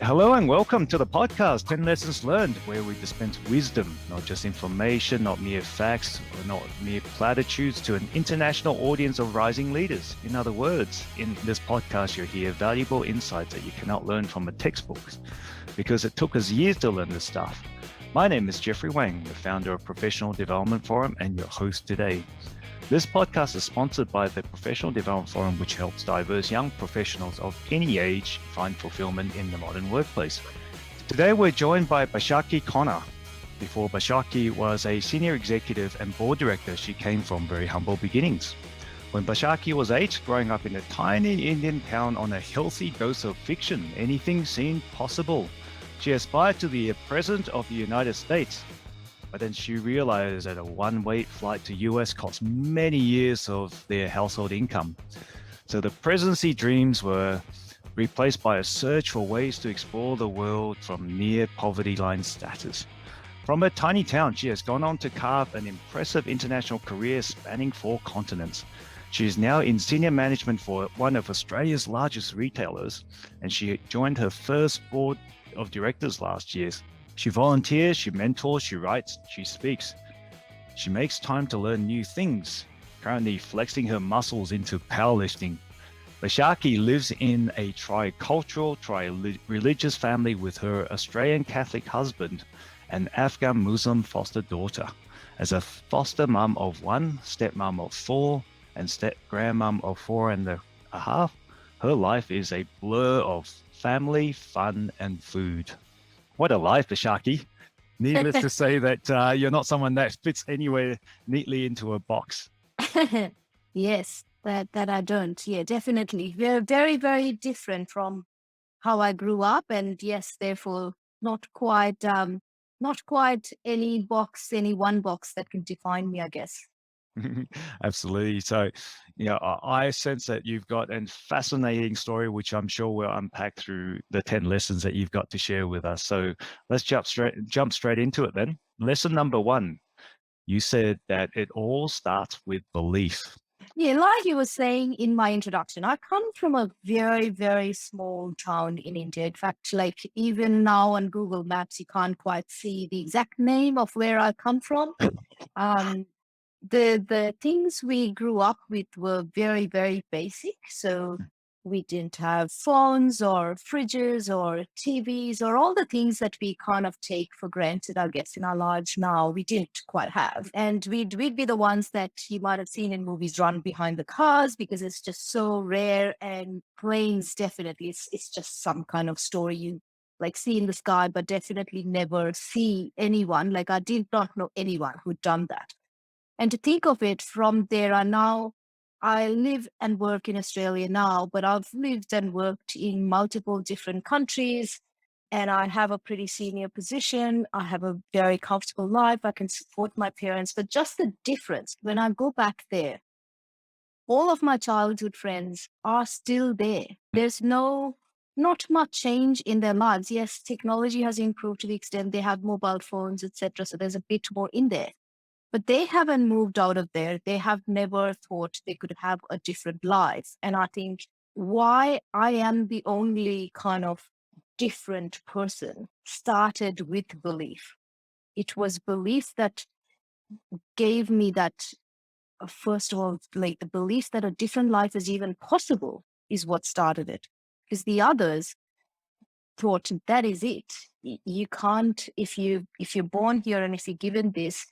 Hello and welcome to the podcast 10 Lessons Learned, where we dispense wisdom, not just information, not mere facts, or not mere platitudes, to an international audience of rising leaders. In other words, in this podcast, you'll hear valuable insights that you cannot learn from a textbook, because it took us years to learn this stuff. My name is Jeffery Wang, the founder of Professional Development Forum and your host today. This podcast is sponsored by the Professional Development Forum, which helps diverse young professionals of any age find fulfillment in the modern workplace. Today, we're joined by Baishakhi Connor. Before Baishakhi was a senior executive and board director, she came from very humble beginnings. When Baishakhi was 8, growing up in a tiny Indian town on a healthy dose of fiction, anything seemed possible. She aspired to be a president of the United States. But then she realized that a one-way flight to US cost many years of their household income. So the presidency dreams were replaced by a search for ways to explore the world from near poverty line status. From a tiny town, she has gone on to carve an impressive international career spanning 4 continents. She is now in senior management for one of Australia's largest retailers, and she joined her first board of directors last year. She volunteers, she mentors, she writes, she speaks. She makes time to learn new things, currently flexing her muscles into powerlifting. Baishakhi lives in a tri-cultural, tri-religious family with her Australian Catholic husband and Afghan Muslim foster daughter. As a foster mum of 1, stepmom of 4, and step-grandmum of 4.5, her life is a blur of family, fun, and food. What a life, Baishakhi. Needless to say that you're not someone that fits anywhere neatly into a box. Yes, that I don't. Yeah, definitely. We're very, very different from how I grew up. And yes, therefore, not quite any one box that can define me, I guess. Absolutely. So, I sense that you've got a fascinating story, which I'm sure we'll unpack through the 10 lessons that you've got to share with us. So let's jump straight into it then. Lesson number 1, you said that it all starts with belief. Yeah, like you were saying in my introduction, I come from a very, very small town in India. In fact, like even now on Google Maps, you can't quite see the exact name of where I come from. The things we grew up with were very, very basic. So we didn't have phones or fridges or TVs or all the things that we kind of take for granted, I guess, in our lives now. We didn't quite have. And we'd be the ones that you might have seen in movies run behind the cars because it's just so rare. And planes, definitely, it's just some kind of story you like see in the sky, but definitely never see anyone. Like I did not know anyone who'd done that. And to think of it from there, I live and work in Australia now, but I've lived and worked in multiple different countries, and I have a pretty senior position. I have a very comfortable life. I can support my parents, but just the difference when I go back there, all of my childhood friends are still there. There's not much change in their lives. Yes, technology has improved to the extent they have mobile phones, etc. So there's a bit more in there. But they haven't moved out of there. They have never thought they could have a different life. And I think why I am the only kind of different person started with belief. It was belief that gave me that, first of all, like the belief that a different life is even possible is what started it. Because the others thought that is it. You can't, if you're born here and if you're given this,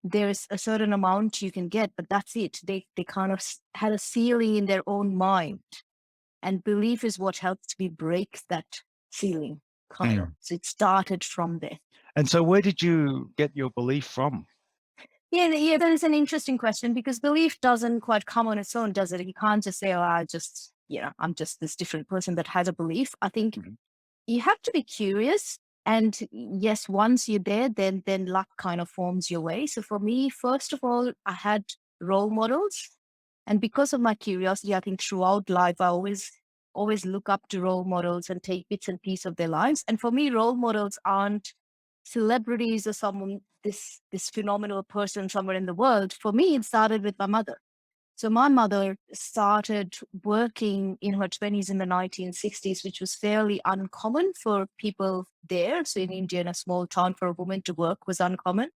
there's a certain amount you can get, but that's it. They kind of had a ceiling in their own mind, and belief is what helps me break that ceiling, kind of. So it started from there. And so where did you get your belief from? Yeah, that is an interesting question because belief doesn't quite come on its own, does it? You can't just say, oh, I'm just this different person that has a belief. I think you have to be curious. And yes, once you're there, then luck kind of forms your way. So for me, first of all, I had role models. And because of my curiosity, I think throughout life, I always look up to role models and take bits and pieces of their lives. And for me, role models aren't celebrities or someone, this phenomenal person somewhere in the world. For me, it started with my mother. So my mother started working in her 20s in the 1960s, which was fairly uncommon for people there. So in India, in a small town, for a woman to work was uncommon.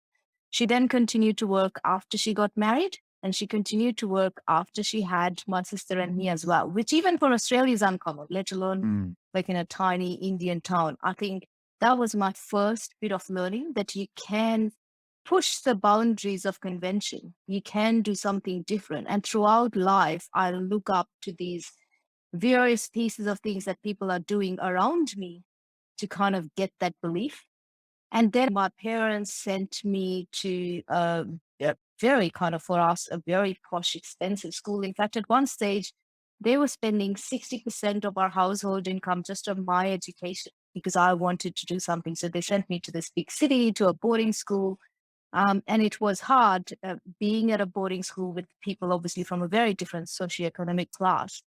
She then continued to work after she got married, and she continued to work after she had my sister and me as well, which even for Australia is uncommon, let alone Mm, like in a tiny Indian town. I think that was my first bit of learning that you can push the boundaries of convention. You can do something different. And throughout life, I look up to these various pieces of things that people are doing around me to kind of get that belief. And then my parents sent me to a very kind of, for us, a very posh, expensive school. In fact, at one stage, they were spending 60% of our household income just on my education because I wanted to do something. So they sent me to this big city, to a boarding school. And it was hard being at a boarding school with people, obviously, from a very different socioeconomic class.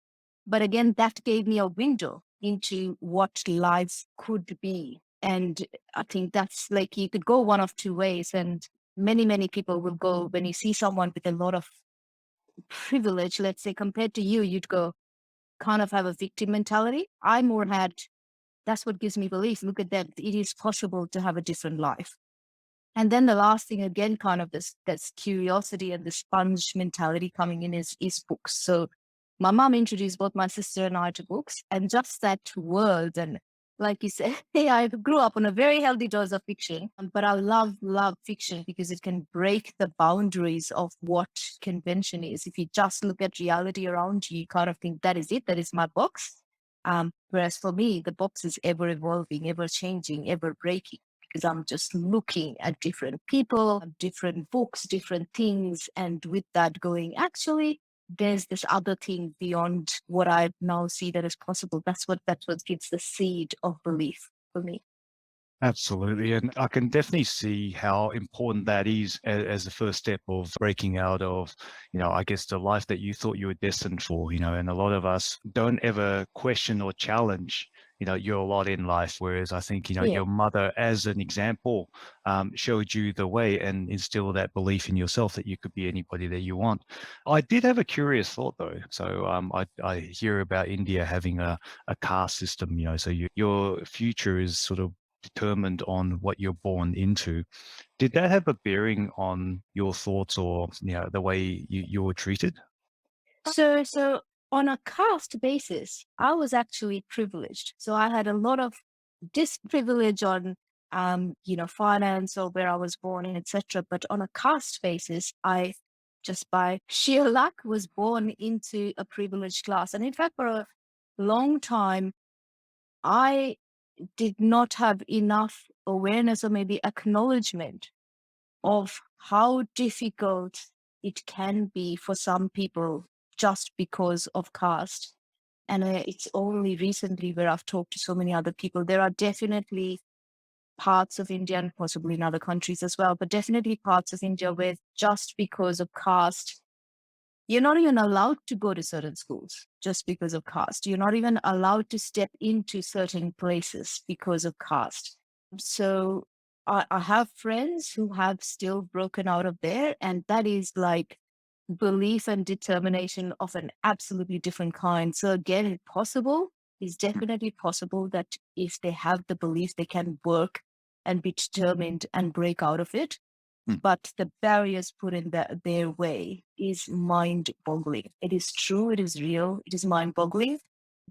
But again, that gave me a window into what life could be. And I think that's like you could go one of two ways. And many, many people will go when you see someone with a lot of privilege, let's say, compared to you, you'd go kind of have a victim mentality. I more had that's what gives me belief. Look at that. It is possible to have a different life. And then the last thing again, kind of this curiosity and the sponge mentality coming in is books. So my mom introduced both my sister and I to books, and just that world. And like you said, hey, I grew up on a very healthy dose of fiction, but I love fiction because it can break the boundaries of what convention is. If you just look at reality around you, you kind of think that is it, that is my box. Whereas for me, the box is ever evolving, ever changing, ever breaking because I'm just looking at different people, different books, different things. And with that going, actually, there's this other thing beyond what I now see that is possible. That's what gives the seed of belief for me. absolutely. And I can definitely see how important that is as the first step of breaking out of, I guess the life that you thought you were destined for, and a lot of us don't ever question or challenge, your lot in life. Whereas I think, Yeah. your mother, as an example, showed you the way and instilled that belief in yourself that you could be anybody that you want. I did have a curious thought though. So I hear about India having a caste system, so your future is sort of determined on what you're born into. Did that have a bearing on your thoughts or the way you were treated? So on a caste basis, I was actually privileged. So I had a lot of disprivilege on finance or where I was born and etc. But on a caste basis, I just by sheer luck was born into a privileged class. And in fact, for a long time, I did not have enough awareness or maybe acknowledgement of how difficult it can be for some people just because of caste. And it's only recently where I've talked to so many other people. There are definitely parts of India and possibly in other countries as well, but definitely parts of India where just because of caste, you're not even allowed to go to certain schools just because of caste. You're not even allowed to step into certain places because of caste. So I have friends who have still broken out of there, and that is like belief and determination of an absolutely different kind. So again, it's possible. It's definitely possible that if they have the belief, they can work and be determined and break out of it. Hmm. But the barriers put in their way is mind boggling. It is true. It is real. It is mind boggling,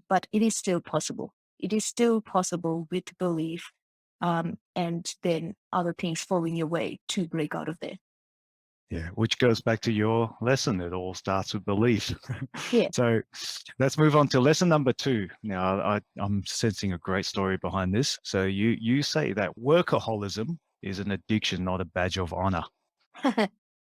but it is still possible. It is still possible with belief and then other things falling your way to break out of there. Yeah, which goes back to your lesson. It all starts with belief. Yeah. So let's move on to lesson number 2. Now, I'm sensing a great story behind this. So you say that workaholism is an addiction, not a badge of honor.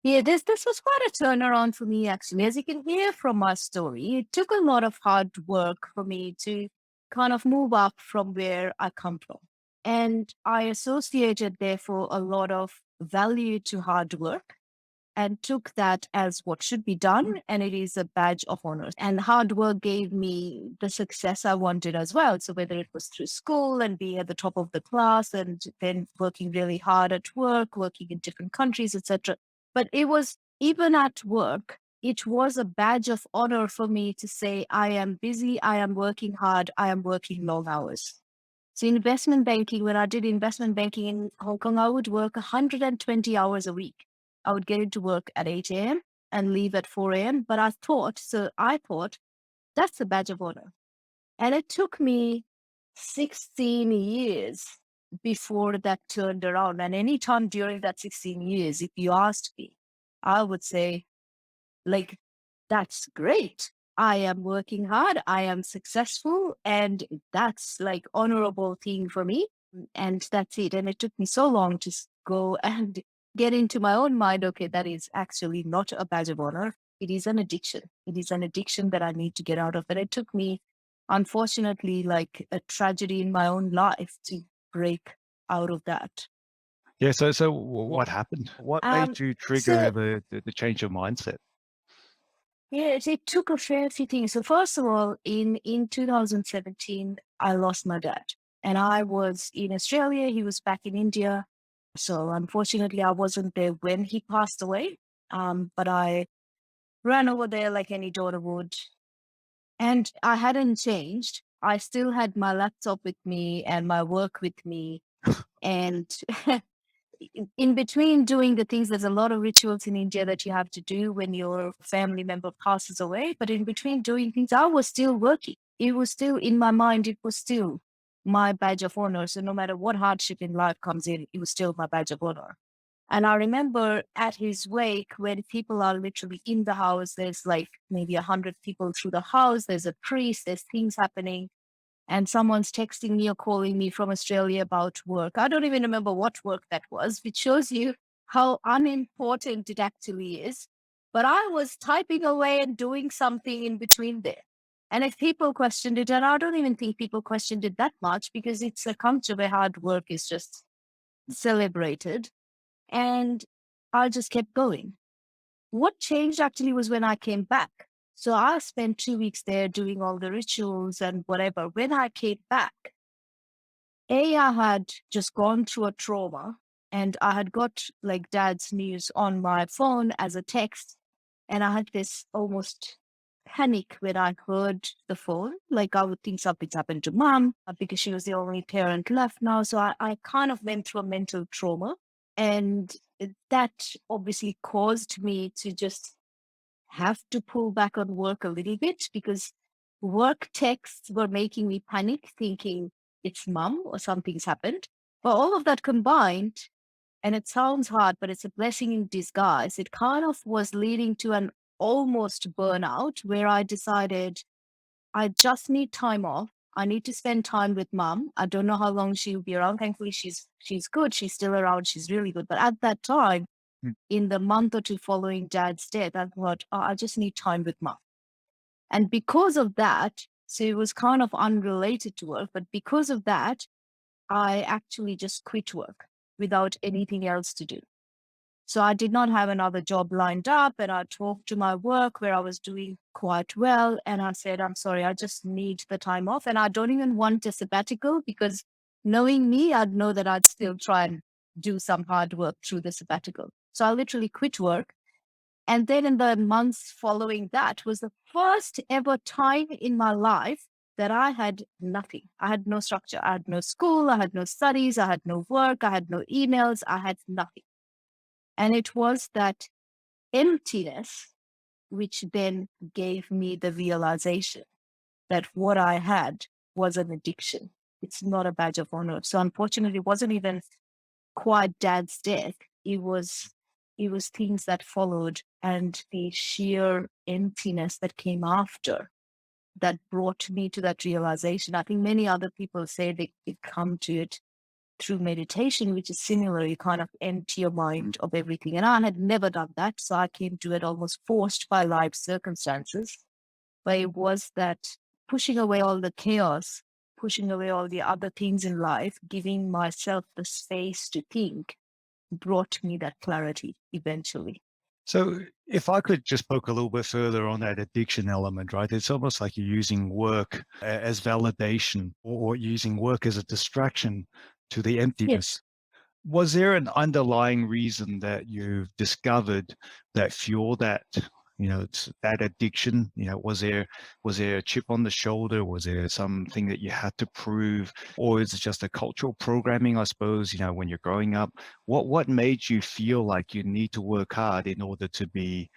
Yeah, this was quite a turnaround for me, actually. As you can hear from my story, it took a lot of hard work for me to kind of move up from where I come from. And I associated, therefore, a lot of value to hard work and took that as what should be done. And it is a badge of honor. And hard work gave me the success I wanted as well. So whether it was through school and being at the top of the class and then working really hard at work, working in different countries, etc. But it was even at work, it was a badge of honor for me to say, I am busy, I am working hard, I am working long hours. So investment banking, when I did investment banking in Hong Kong, I would work 120 hours a week. I would get into work at 8 a.m. and leave at 4 a.m. But I thought that's a badge of honor. And it took me 16 years before that turned around. And anytime during that 16 years, if you asked me, I would say, like, that's great. I am working hard. I am successful. And that's like honorable thing for me. And that's it. And it took me so long to go and get into my own mind. Okay, that is actually not a badge of honor. It is an addiction. It is an addiction that I need to get out of. And it took me, unfortunately, like a tragedy in my own life to break out of that. Yeah. So what happened? What made you trigger So the change of mindset? yeah, it took a fair few things. So first of all, in 2017, I lost my dad, and I was in Australia. He was back in India. So unfortunately, I wasn't there when he passed away. But I ran over there like any daughter would, and I hadn't changed. I still had my laptop with me and my work with me, and in between doing the things, there's a lot of rituals in India that you have to do when your family member passes away. But in between doing things, I was still working. It was still in my mind, it was still my badge of honor. So no matter what hardship in life comes in, it was still my badge of honor. And I remember at his wake, when people are literally in the house, there's like maybe 100 people through the house, there's a priest, there's things happening, and someone's texting me or calling me from Australia about work. I don't even remember what work that was, which shows you how unimportant it actually is. But I was typing away and doing something in between there. And if people questioned it, and I don't even think people questioned it that much because it's a culture where hard work is just celebrated. And I just kept going. What changed actually was when I came back. So I spent 2 weeks there doing all the rituals and whatever. When I came back, I had just gone through a trauma and I had got like dad's news on my phone as a text. And I had this almost panic when I heard the phone. Like I would think something's happened to mom because she was the only parent left now. So I kind of went through a mental trauma. And that obviously caused me to just have to pull back on work a little bit because work texts were making me panic, thinking it's mom or something's happened. But all of that combined, and it sounds hard, but it's a blessing in disguise. It kind of was leading to an almost burnout where I decided I just need time off. I need to spend time with mom. I don't know how long she'll be around. Thankfully, she's good. She's still around. She's really good. But at that time, Mm. in the month or two following dad's death, I thought, oh, I just need time with mom. And because of that, so it was kind of unrelated to work, but because of that, I actually just quit work without anything else to do. So I did not have another job lined up. And I talked to my work where I was doing quite well. And I said, I'm sorry, I just need the time off. And I don't even want a sabbatical because knowing me, I'd know that I'd still try and do some hard work through the sabbatical. So I literally quit work. And then in the months following that was the first ever time in my life that I had nothing. I had no structure. I had no school. I had no studies. I had no work. I had no emails. I had nothing. And it was that emptiness which then gave me the realization that what I had was an addiction. It's not a badge of honor. So unfortunately, it wasn't even quite dad's death. It was things that followed and the sheer emptiness that came after that brought me to that realization. I think many other people say they come to it through meditation, which is similar. You kind of empty your mind of everything. And I had never done that. So I came to it almost forced by life circumstances. But it was that pushing away all the chaos, pushing away all the other things in life, giving myself the space to think brought me that clarity eventually. So if I could just poke a little bit further on that addiction element, right? It's almost like you're using work as validation or using work as a distraction to the emptiness. Yes. Was there an underlying reason that you've discovered that fueled that It's that addiction. Was there a chip on the shoulder? Was there something that you had to prove, or is it just a cultural programming? I suppose when you're growing up, what made you feel like you need to work hard in order to be,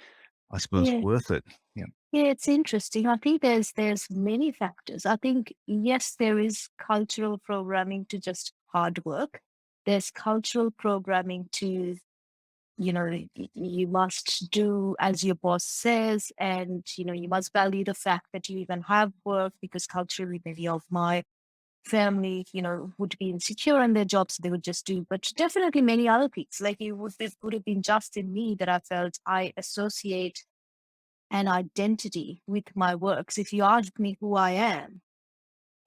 I suppose, Yeah. worth it? Yeah. Yeah, it's interesting. I think there's many factors. I think yes, there is cultural programming to just hard work. There's cultural programming to, you must do as your boss says, and you must value the fact that you even have work, because culturally many of my family, would be insecure in their jobs, they would just do. But definitely many other things. Like it would have been just in me that I felt I associate an identity with my works. If you ask me who I am,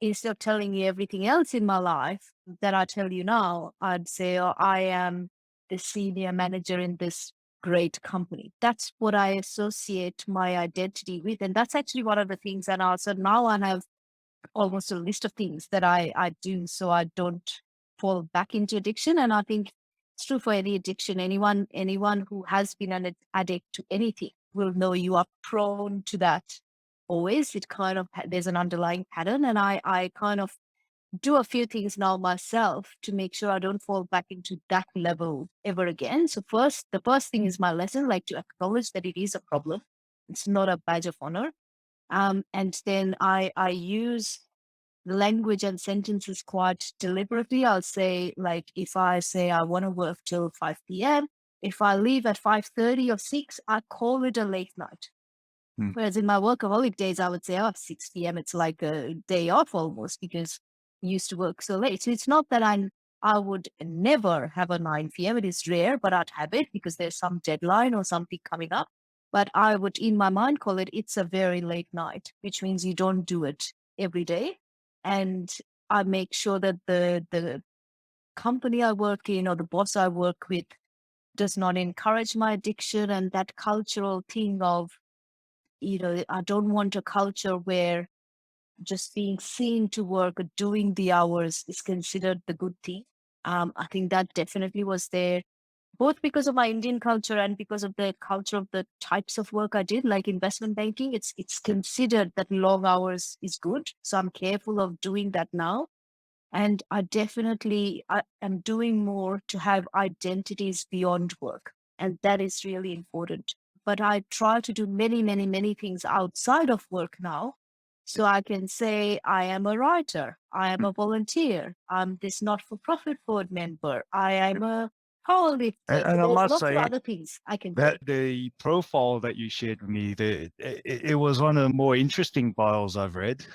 instead of telling you everything else in my life that I tell you now, I'd say, oh, I am the senior manager in this great company. That's what I associate my identity with. And that's actually one of the things that also now I have almost a list of things that I do so I don't fall back into addiction. And I think it's true for any addiction. Anyone who has been an addict to anything will know you are prone to that always. It kind of there's an underlying pattern, and I kind of do a few things now myself to make sure I don't fall back into that level ever again. So the first thing is my lesson, like to acknowledge that it is a problem. It's not a badge of honor. And then I use the language and sentences quite deliberately. I'll say, like, if I say I want to work till 5 p.m., if I leave at 5:30 or 6, I call it a late night. Mm. Whereas in my workaholic days, I would say, oh, 6 p.m., it's like a day off almost, because I used to work so late. So it's not that I would never have a 9 p.m. It is rare, but I'd have it because there's some deadline or something coming up. But I would, in my mind, call it's a very late night, which means you don't do it every day. And I make sure that the company I work in or the boss I work with does not encourage my addiction, and that cultural thing of, I don't want a culture where just being seen to work or doing the hours is considered the good thing. I think that definitely was there, both because of my Indian culture and because of the culture of the types of work I did, like investment banking. It's considered that long hours is good. So I'm careful of doing that now. And I am doing more to have identities beyond work. And that is really important. But I try to do many, many, many things outside of work now. So I can say I am a writer, I am a volunteer, I'm this not-for-profit board member, I am a powerlifter. And I There's must lots of say other things I can that say. the profile that you shared with me, it was one of the more interesting bios I've read,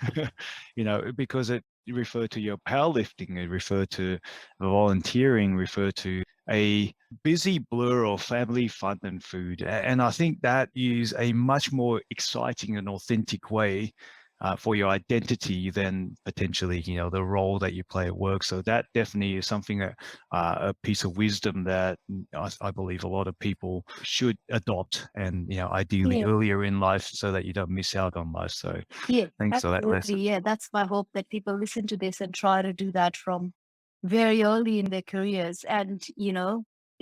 because it referred to your powerlifting, it referred to volunteering, referred to a busy blur of family, fun, and food. And I think that is a much more exciting and authentic way for your identity than potentially, the role that you play at work. So that definitely is something that a piece of wisdom that I believe a lot of people should adopt, and ideally Yeah. earlier in life, so that you don't miss out on life. So Yeah, thanks for that absolutely. lesson. Yeah, that's my hope, that people listen to this and try to do that from very early in their careers. And,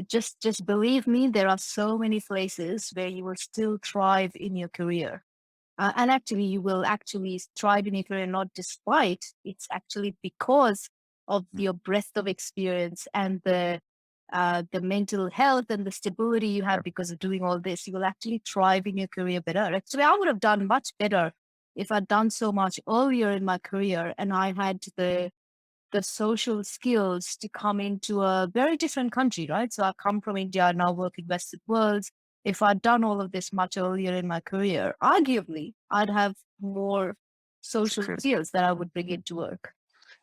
just believe me, there are so many places where you will still thrive in your career. And actually, you will actually thrive in your career, not despite, it's actually because of your breadth of experience and the mental health and the stability you have because of doing all this. You will actually thrive in your career better. Actually, I would have done much better if I'd done so much earlier in my career and I had the social skills to come into a very different country, right? So I come from India, I now work in Western worlds. If I'd done all of this much earlier in my career, arguably I'd have more social Success. skills that I would bring into work.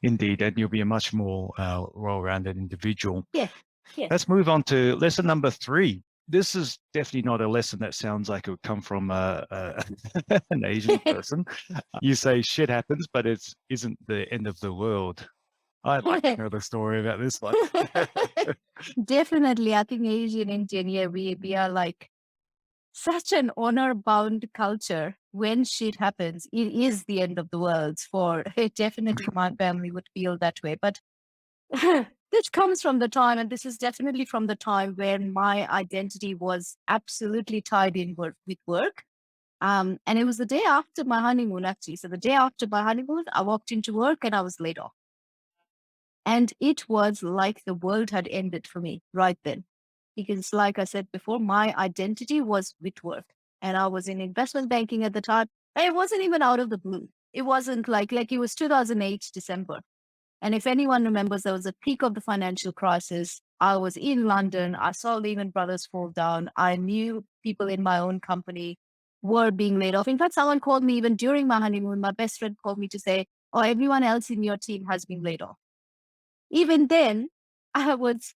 Indeed, and you'll be a much more well-rounded individual. Yeah. Yeah. Let's move on to lesson number 3. This is definitely not a lesson that sounds like it would come from an Asian person. You say shit happens, but it isn't the end of the world. I'd like to know the story about this one. Definitely. I think Asian Indian, yeah, we are like such an honor bound culture. When shit happens, it is the end of the world for definitely my family would feel that way. But This comes from the time, and this is definitely from the time when my identity was absolutely tied in with work. And it was the day after my honeymoon, actually. So the day after my honeymoon, I walked into work and I was laid off. And it was like the world had ended for me right then. Because, like I said before, my identity was with work. And I was in investment banking at the time. And it wasn't even out of the blue. It wasn't like it was 2008 December. And if anyone remembers, there was a peak of the financial crisis. I was in London. I saw Lehman Brothers fall down. I knew people in my own company were being laid off. In fact, someone called me even during my honeymoon. My best friend called me to say, "Oh, everyone else in your team has been laid off." Even then, I was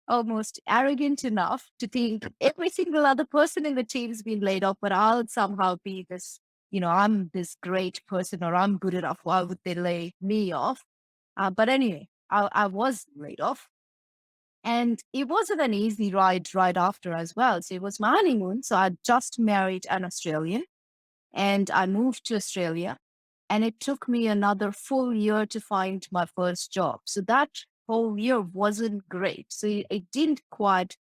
almost arrogant enough to think every single other person in the team's been laid off, but I'll somehow be this, I'm this great person or I'm good enough. Why would they lay me off? But anyway, I was laid off. And it wasn't an easy ride right after as well. So it was my honeymoon. So I just married an Australian and I moved to Australia. And it took me another full year to find my first job. So that whole year wasn't great. So it didn't quite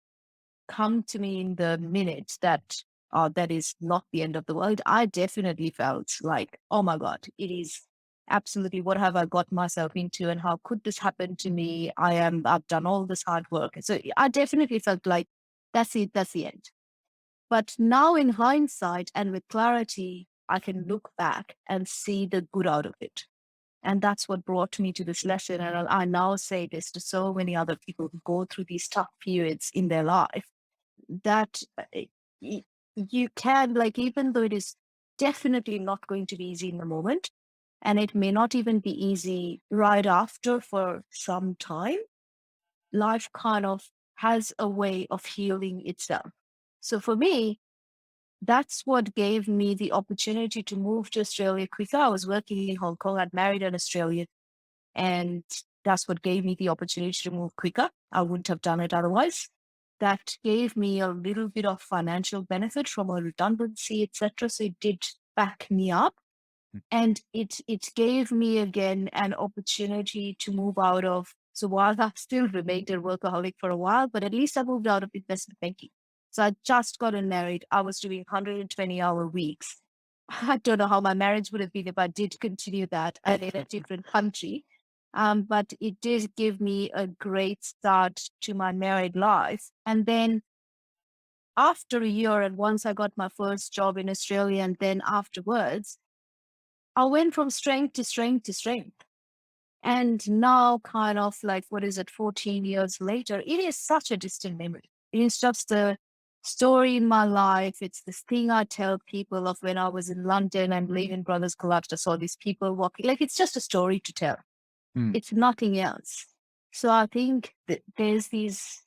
come to me in the minute that that is not the end of the world. I definitely felt like, oh my God, it is absolutely what have I got myself into and how could this happen to me? I've done all this hard work. So I definitely felt like that's it, that's the end. But now in hindsight and with clarity, I can look back and see the good out of it. And that's what brought me to this lesson. And I now say this to so many other people who go through these tough periods in their life that you can, like, even though it is definitely not going to be easy in the moment, and it may not even be easy right after for some time, life kind of has a way of healing itself. So for me, that's what gave me the opportunity to move to Australia quicker. I was working in Hong Kong. I'd married an Australian, and that's what gave me the opportunity to move quicker. I wouldn't have done it otherwise. That gave me a little bit of financial benefit from a redundancy, etc. So it did back me up. And it gave me again an opportunity to move out of. So while I still remained a workaholic for a while, but at least I moved out of investment banking. So I just gotten married. I was doing 120-hour weeks. I don't know how my marriage would have been if I did continue that and in a different country. But it did give me a great start to my married life. And then after a year, and once I got my first job in Australia, and then afterwards, I went from strength to strength to strength. And now, kind of like, what is it, 14 years later, it is such a distant memory. It is just a story in my life. It's this thing I tell people of when I was in London and Lehman Brothers collapsed. I saw these people walking. Like, it's just a story to tell. It's nothing else. So I think that there's these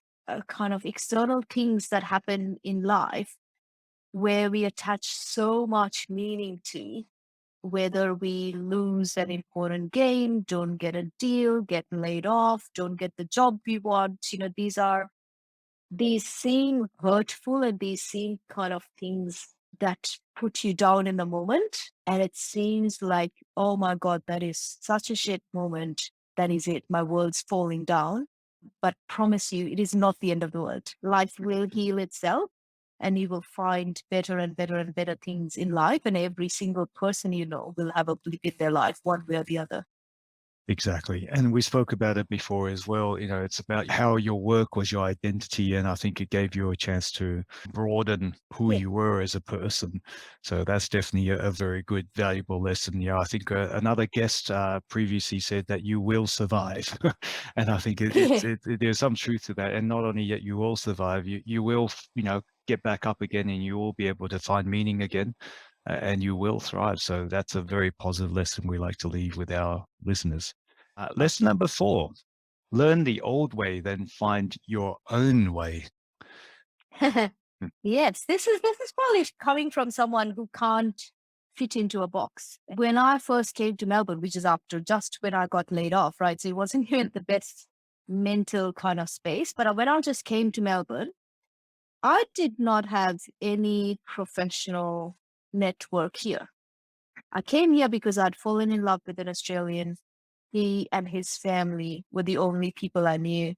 kind of external things that happen in life where we attach so much meaning to, whether we lose an important game, don't get a deal, get laid off, don't get the job we want. These seem hurtful and these seem kind of things that put you down in the moment. And it seems like, oh my God, that is such a shit moment. That is it. My world's falling down. But promise you, it is not the end of the world. Life will heal itself and you will find better and better and better things in life. And every single person you know will have a blip in their life, one way or the other. Exactly. And we spoke about it before as well. It's about how your work was your identity. And I think it gave you a chance to broaden who Yeah. you were as a person. So that's definitely a very good, valuable lesson. Yeah, I think another guest previously said that you will survive. And I think there's some truth to that. And not only that you will survive, you will, get back up again and you will be able to find meaning again. And you will thrive. So that's a very positive lesson we like to leave with our listeners. Lesson number 4, learn the old way, then find your own way. Yes, this is probably coming from someone who can't fit into a box. When I first came to Melbourne, which is after just when I got laid off, right? So it wasn't even the best mental kind of space. But when I just came to Melbourne, I did not have any professional network here. I came here because I'd fallen in love with an Australian. he and his family were the only people I knew.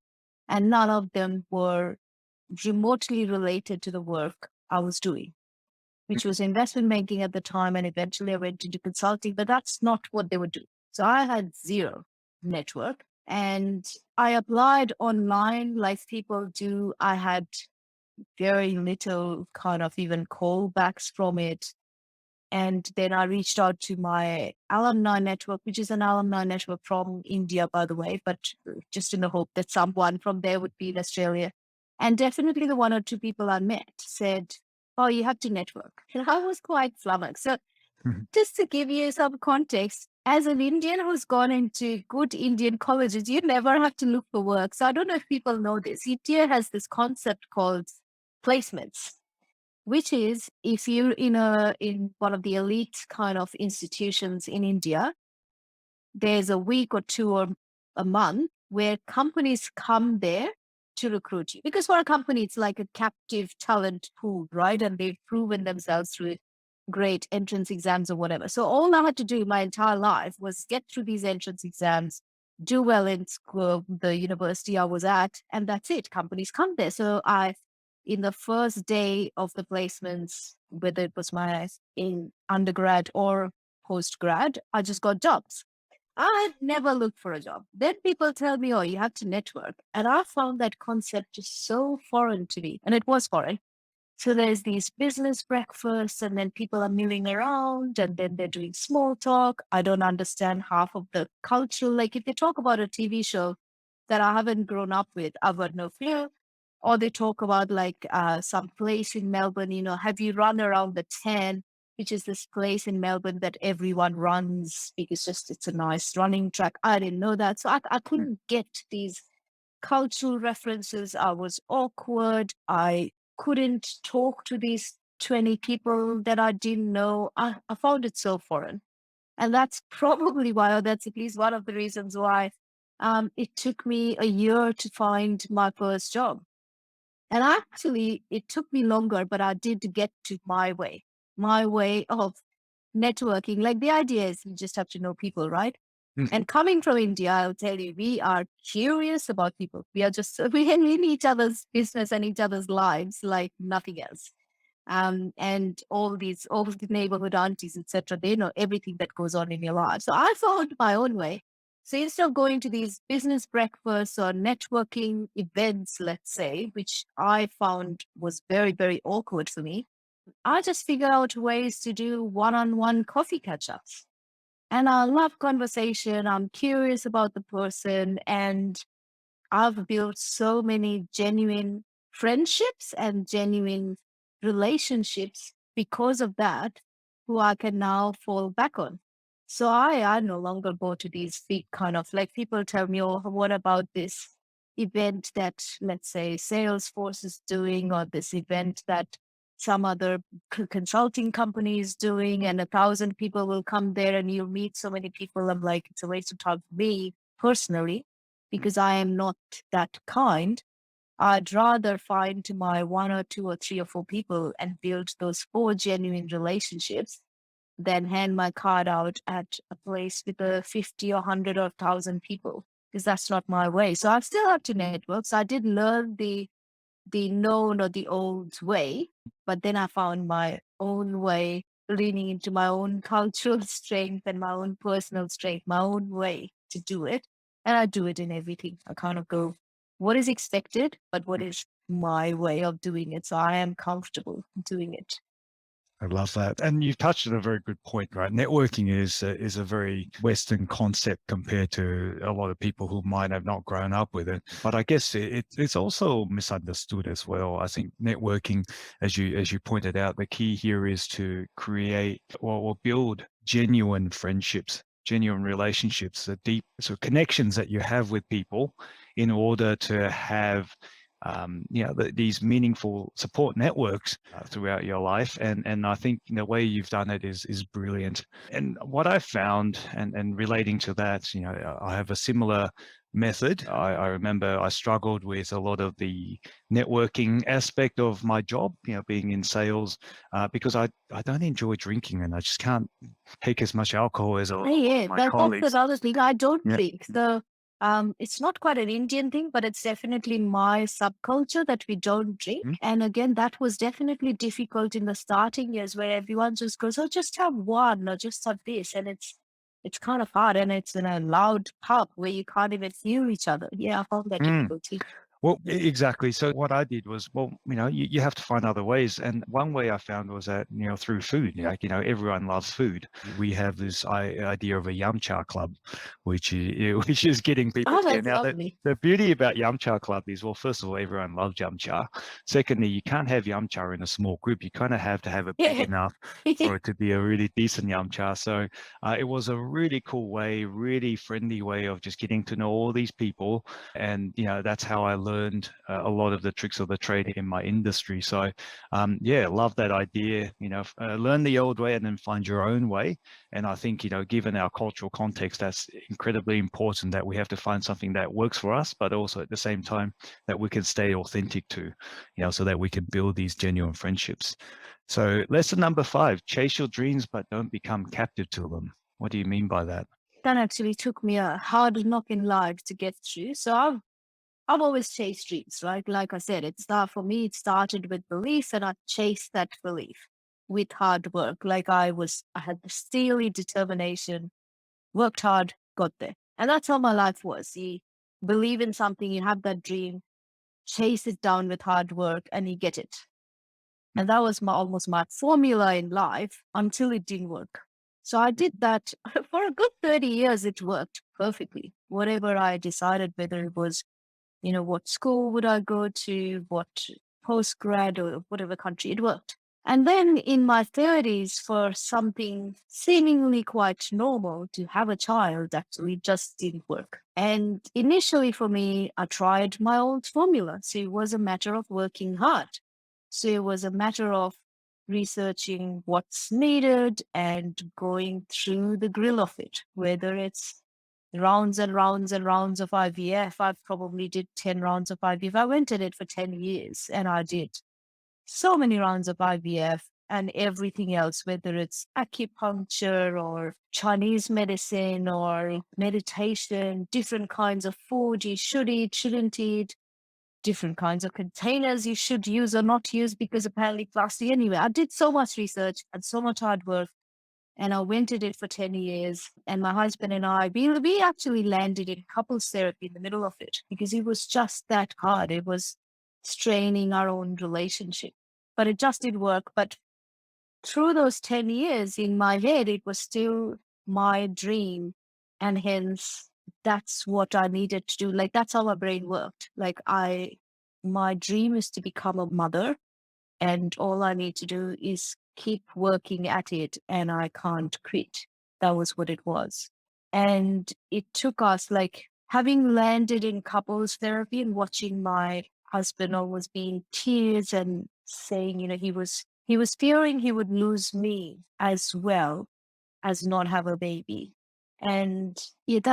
And none of them were remotely related to the work I was doing, which was investment banking at the time. And eventually I went into consulting, but that's not what they were doing. So I had zero network and I applied online like people do. I had very little kind of even callbacks from it. And then I reached out to my alumni network, which is an alumni network from India, by the way, but just in the hope that someone from there would be in Australia. And definitely the one or two people I met said, "Oh, you have to network." And I was quite flummoxed. So just to give you some context, as an Indian who's gone into good Indian colleges, you never have to look for work. So I don't know if people know this. India has this concept called placements, which is if you're in one of the elite kind of institutions in India, there's a week or two or a month where companies come there to recruit you. Because for a company, it's like a captive talent pool, right? And they've proven themselves through great entrance exams or whatever. So all I had to do my entire life was get through these entrance exams, do well in school, the university I was at, and that's it. Companies come there. So in the first day of the placements, whether it was my in undergrad or post grad, I just got jobs. I had never looked for a job. Then people tell me, "Oh, you have to network." And I found that concept just so foreign to me. And it was foreign. So there's these business breakfasts, and then people are milling around, and then they're doing small talk. I don't understand half of the culture. Like if they talk about a TV show that I haven't grown up with, I've got no clue. Or they talk about like some place in Melbourne, have you run around the 10, which is this place in Melbourne that everyone runs because just it's a nice running track. I didn't know that. So I couldn't get these cultural references. I was awkward. I couldn't talk to these 20 people that I didn't know. I found it so foreign. And that's probably why, or that's at least one of the reasons why it took me a year to find my first job. And actually, it took me longer, but I did get to my way of networking. Like the idea is you just have to know people, right? And coming from India, I'll tell you, we are curious about people. We are just, we are in each other's business and each other's lives like nothing else. And all the neighborhood aunties, etc., they know everything that goes on in your life. So I found my own way. So instead of going to these business breakfasts or networking events, let's say, which I found was very, very awkward for me, I just figured out ways to do one-on-one coffee catch-ups. And I love conversation. I'm curious about the person. And I've built so many genuine friendships and genuine relationships because of that, who I can now fall back on. So I no longer go to these big kind of like people tell me, "Oh, what about this event that, let's say, Salesforce is doing, or this event that some other consulting company is doing, and 1,000 people will come there and you'll meet so many people." I'm like, it's a waste of time for me personally because I am not that kind. I'd rather find my one or two or three or four people and build those four genuine relationships than hand my card out at a place with a 50 or 100 or 1,000 people, because that's not my way. So I still have to network. So I did learn the known or the old way, but then I found my own way, leaning into my own cultural strength and my own personal strength, my own way to do it. And I do it in everything. I kind of go, what is expected, but what is my way of doing it? So I am comfortable doing it. I love that. And you've touched on a very good point, right? Networking is a very Western concept compared to a lot of people who might have not grown up with it. But I guess it's also misunderstood as well. I think networking, as you pointed out, the key here is to create or build genuine friendships, genuine relationships, the deep connections that you have with people in order to have these meaningful support networks throughout your life. And I think the way you've done it is brilliant. And what I found, and relating to that, I have a similar method. I remember I struggled with a lot of the networking aspect of my job, being in sales, because I don't enjoy drinking and I just can't take as much alcohol as a lot Yeah, of my that's colleagues. another thing. I don't Yeah. drink. It's not quite an Indian thing, but it's definitely my subculture that we don't drink. Mm. And again, that was definitely difficult in the starting years where everyone just goes, "Oh, just have one or just have this," and it's kind of hard, and it's in a loud pub where you can't even hear each other. Yeah, I found that difficulty. Well, exactly. So what I did was, you have to find other ways. And one way I found was that, through food, everyone loves food. We have this idea of a yum cha club, which is getting people Oh, together. that's Now, lovely. the beauty about yum cha club is, well, first of all, everyone loves yum cha. Secondly, you can't have yum cha in a small group. You kind of have to have it big Yeah. enough for it to be a really decent yum cha. So it was a really cool way, really friendly way of just getting to know all these people. And, that's how I learned a lot of the tricks of the trade in my industry. So, love that idea, learn the old way and then find your own way. And I think, given our cultural context, that's incredibly important that we have to find something that works for us, but also at the same time that we can stay authentic to, so that we can build these genuine friendships. So lesson number 5, chase your dreams, but don't become captive to them. What do you mean by that? That actually took me a hard knock in life to get through. So I've always chased dreams, right? Like I said, for me, it started with belief and I chased that belief with hard work. I had the steely determination, worked hard, got there. And that's how my life was. You believe in something, you have that dream, chase it down with hard work and you get it. And that was almost my formula in life until it didn't work. So I did that for a good 30 years. It worked perfectly. Whatever I decided, whether it was what school would I go to, what postgrad or whatever country, it worked. And then in my 30s, for something seemingly quite normal to have a child, actually just didn't work. And initially for me, I tried my old formula. So it was a matter of working hard. So it was a matter of researching what's needed and going through the grill of it, whether it's rounds and rounds and rounds of IVF. I probably did 10 rounds of IVF. I went at it for 10 years and I did so many rounds of IVF and everything else, whether it's acupuncture or Chinese medicine or meditation, different kinds of food you should eat, shouldn't eat, different kinds of containers you should use or not use because apparently plastic. Anyway, I did so much research and so much hard work and I went at it for 10 years. And my husband and we actually landed in couples therapy in the middle of it because it was just that hard. It was straining our own relationship, but it just did work. But through those 10 years in my head, it was still my dream. And hence, that's what I needed to do. That's how my brain worked. My dream is to become a mother. And all I need to do is keep working at it and I can't quit. That was what it was. And it took us having landed in couples therapy and watching my husband always be in tears and saying, he was fearing he would lose me as well as not have a baby. And it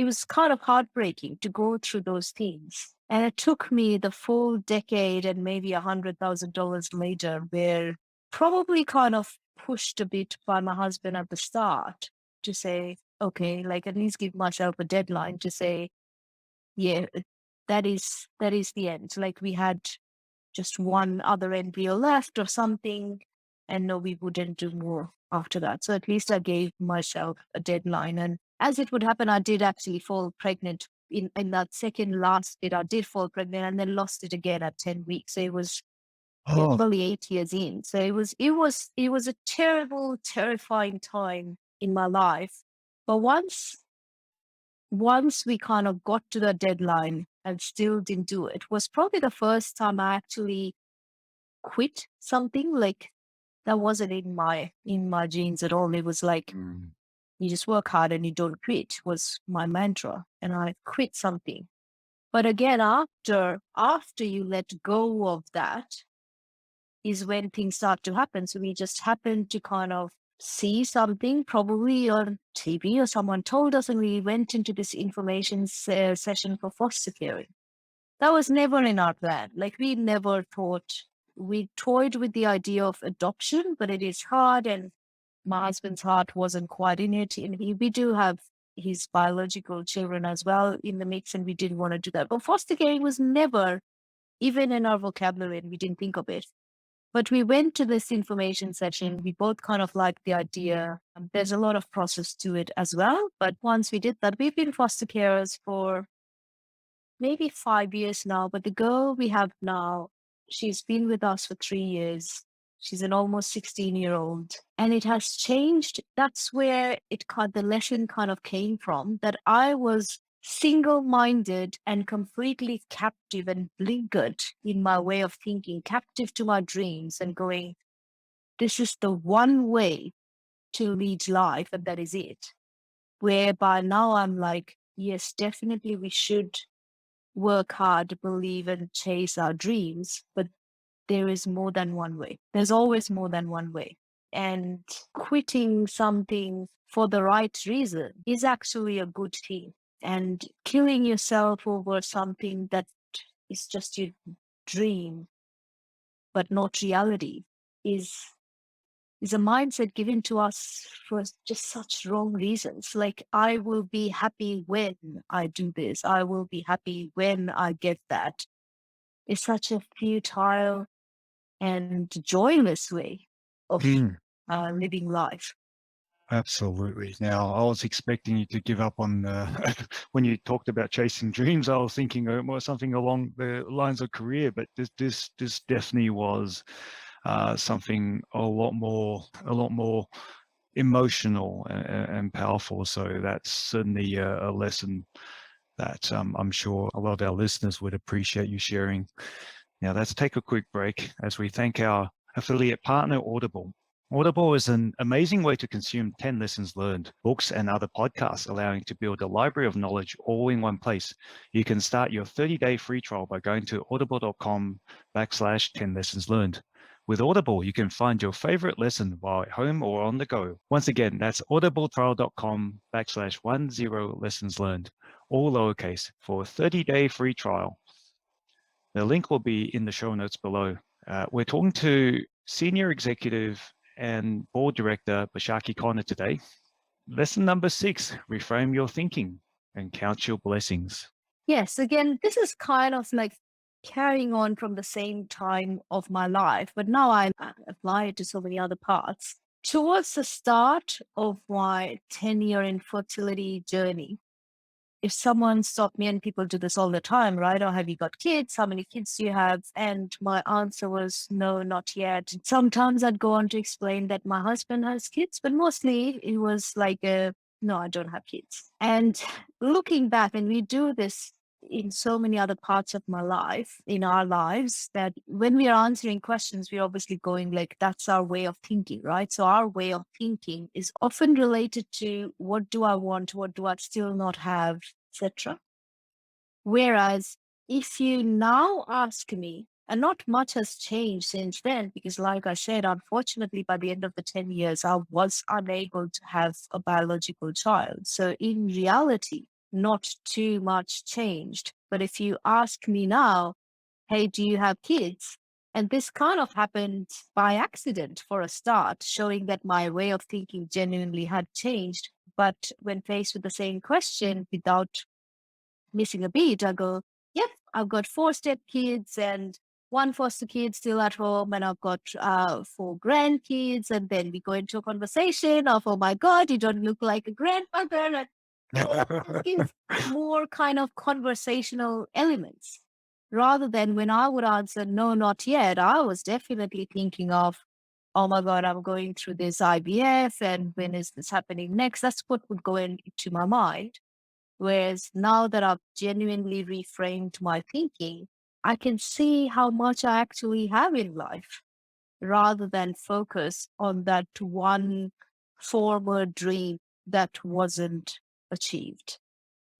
was kind of heartbreaking to go through those things. And it took me the full decade and maybe $100,000 later, where probably kind of pushed a bit by my husband at the start to say, okay, at least give myself a deadline to say, yeah, that is the end. We had just one other embryo left or something. And no, we wouldn't do more after that. So at least I gave myself a deadline. And as it would happen, I did actually fall pregnant in that second last bit. I did fall pregnant and then lost it again at 10 weeks. So it was probably 8 years in. So it was a terrible, terrifying time in my life. But once we kind of got to the deadline and still didn't do it, was probably the first time I actually quit something that wasn't in my genes at all. It was you just work hard and you don't quit was my mantra. And I quit something. But again, after you let go of that is when things start to happen. So we just happened to kind of see something probably on TV or someone told us, and we went into this information session for foster caring. That was never in our plan. Like we never thought, we toyed with the idea of adoption, but it is hard, and my husband's heart wasn't quite in it. And we do have his biological children as well in the mix, and we didn't want to do that. But foster caring was never even in our vocabulary, and we didn't think of it. But we went to this information session. We both kind of liked the idea. There's a lot of process to it as well. But once we did that, we've been foster carers for maybe 5 years now. But the girl we have now, she's been with us for 3 years. She's an almost 16-year-old. And it has changed. That's where the lesson kind of came from, that I was single-minded and completely captive and blinkered in my way of thinking, captive to my dreams and going, this is the one way to lead life, and that is it. Whereby now I'm like, yes, definitely we should work hard, believe, and chase our dreams, but there is more than one way. There's always more than one way. And quitting something for the right reason is actually a good thing. And killing yourself over something that is just your dream, but not reality, is a mindset given to us for just such wrong reasons. Like, I will be happy when I do this. I will be happy when I get that. It's such a futile and joyless way of living life. Absolutely. Now, I was expecting you to give up on when you talked about chasing dreams. I was thinking more something along the lines of career, but this definitely was something a lot more emotional and powerful. So that's certainly a lesson that I'm sure a lot of our listeners would appreciate you sharing. Now, let's take a quick break as we thank our affiliate partner, Audible. Audible is an amazing way to consume 10 lessons learned, books, and other podcasts, allowing you to build a library of knowledge all in one place. You can start your 30-day free trial by going to audible.com/10 lessons learned. With Audible, you can find your favorite lesson while at home or on the go. Once again, that's audibletrial.com/10 lessons learned, all lowercase, for a 30-day free trial. The link will be in the show notes below. We're talking to Senior Executive and Board Director Baishakhi Connor today. Lesson number 6, reframe your thinking and count your blessings. Yes, again, this is kind of like carrying on from the same time of my life, but now I apply it to so many other parts. Towards the start of my 10-year infertility journey, if someone stopped me, and people do this all the time, right? Or have you got kids? How many kids do you have? And my answer was no, not yet. Sometimes I'd go on to explain that my husband has kids, but mostly it was like no, I don't have kids. And looking back, and we do this in so many other parts of my life, in our lives, that when we are answering questions, we're obviously going like, that's our way of thinking, right? So our way of thinking is often related to what do I want, what do I still not have, etc. Whereas if you now ask me, and not much has changed since then, because like I said, unfortunately, by the end of the 10 years, I was unable to have a biological child. So in reality, not too much changed. But if you ask me now, hey, do you have kids? And this kind of happened by accident for a start, showing that my way of thinking genuinely had changed. But when faced with the same question, without missing a beat, I go, yep, I've got 4 stepkids and 1 foster kid still at home, and I've got 4 grandkids. And then we go into a conversation of, oh my God, you don't look like a grandmother. And give more kind of conversational elements. Rather than when I would answer, no, not yet, I was definitely thinking of, oh my God, I'm going through this IVF, and when is this happening next? That's what would go into my mind. Whereas now that I've genuinely reframed my thinking, I can see how much I actually have in life rather than focus on that one former dream that wasn't achieved.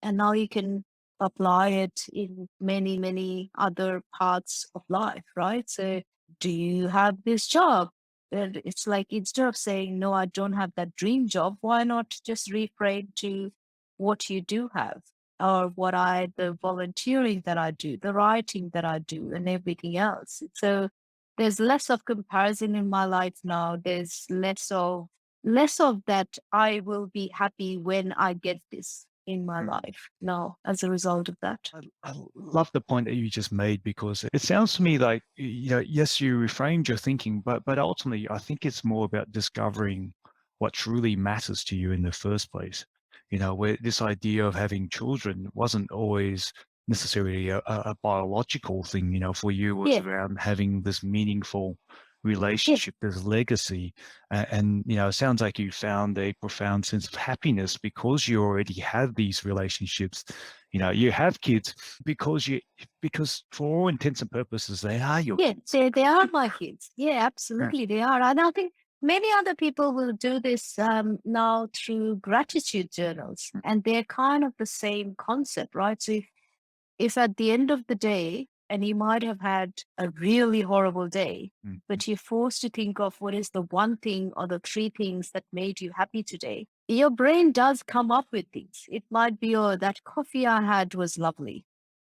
And now you can apply it in many, many other parts of life, right? So, do you have this job? And it's like, instead of saying, no, I don't have that dream job, why not just reframe to what you do have, or the volunteering that I do, the writing that I do, and everything else. So there's less of comparison in my life now. There's less of that. I will be happy when I get this in my life now as a result of that. I love the point that you just made, because it sounds to me like, yes, you reframed your thinking, but ultimately, I think it's more about discovering what truly matters to you in the first place. Where this idea of having children wasn't always necessarily a biological thing. For you, it was Yeah. around having this meaningful Yeah. relationship, this legacy. And it sounds like you found a profound sense of happiness because you already have these relationships. You have kids because for all intents and purposes, they are your Yeah, kids. they are my kids. Yeah, Yeah. absolutely, they are. And I think many other people will do this now through gratitude journals, and they're kind of the same concept, right? So if at the end of the day, and you might have had a really horrible day, Mm. but you're forced to think of what is the one thing or the three things that made you happy today, your brain does come up with things. It might be, oh, that coffee I had was lovely,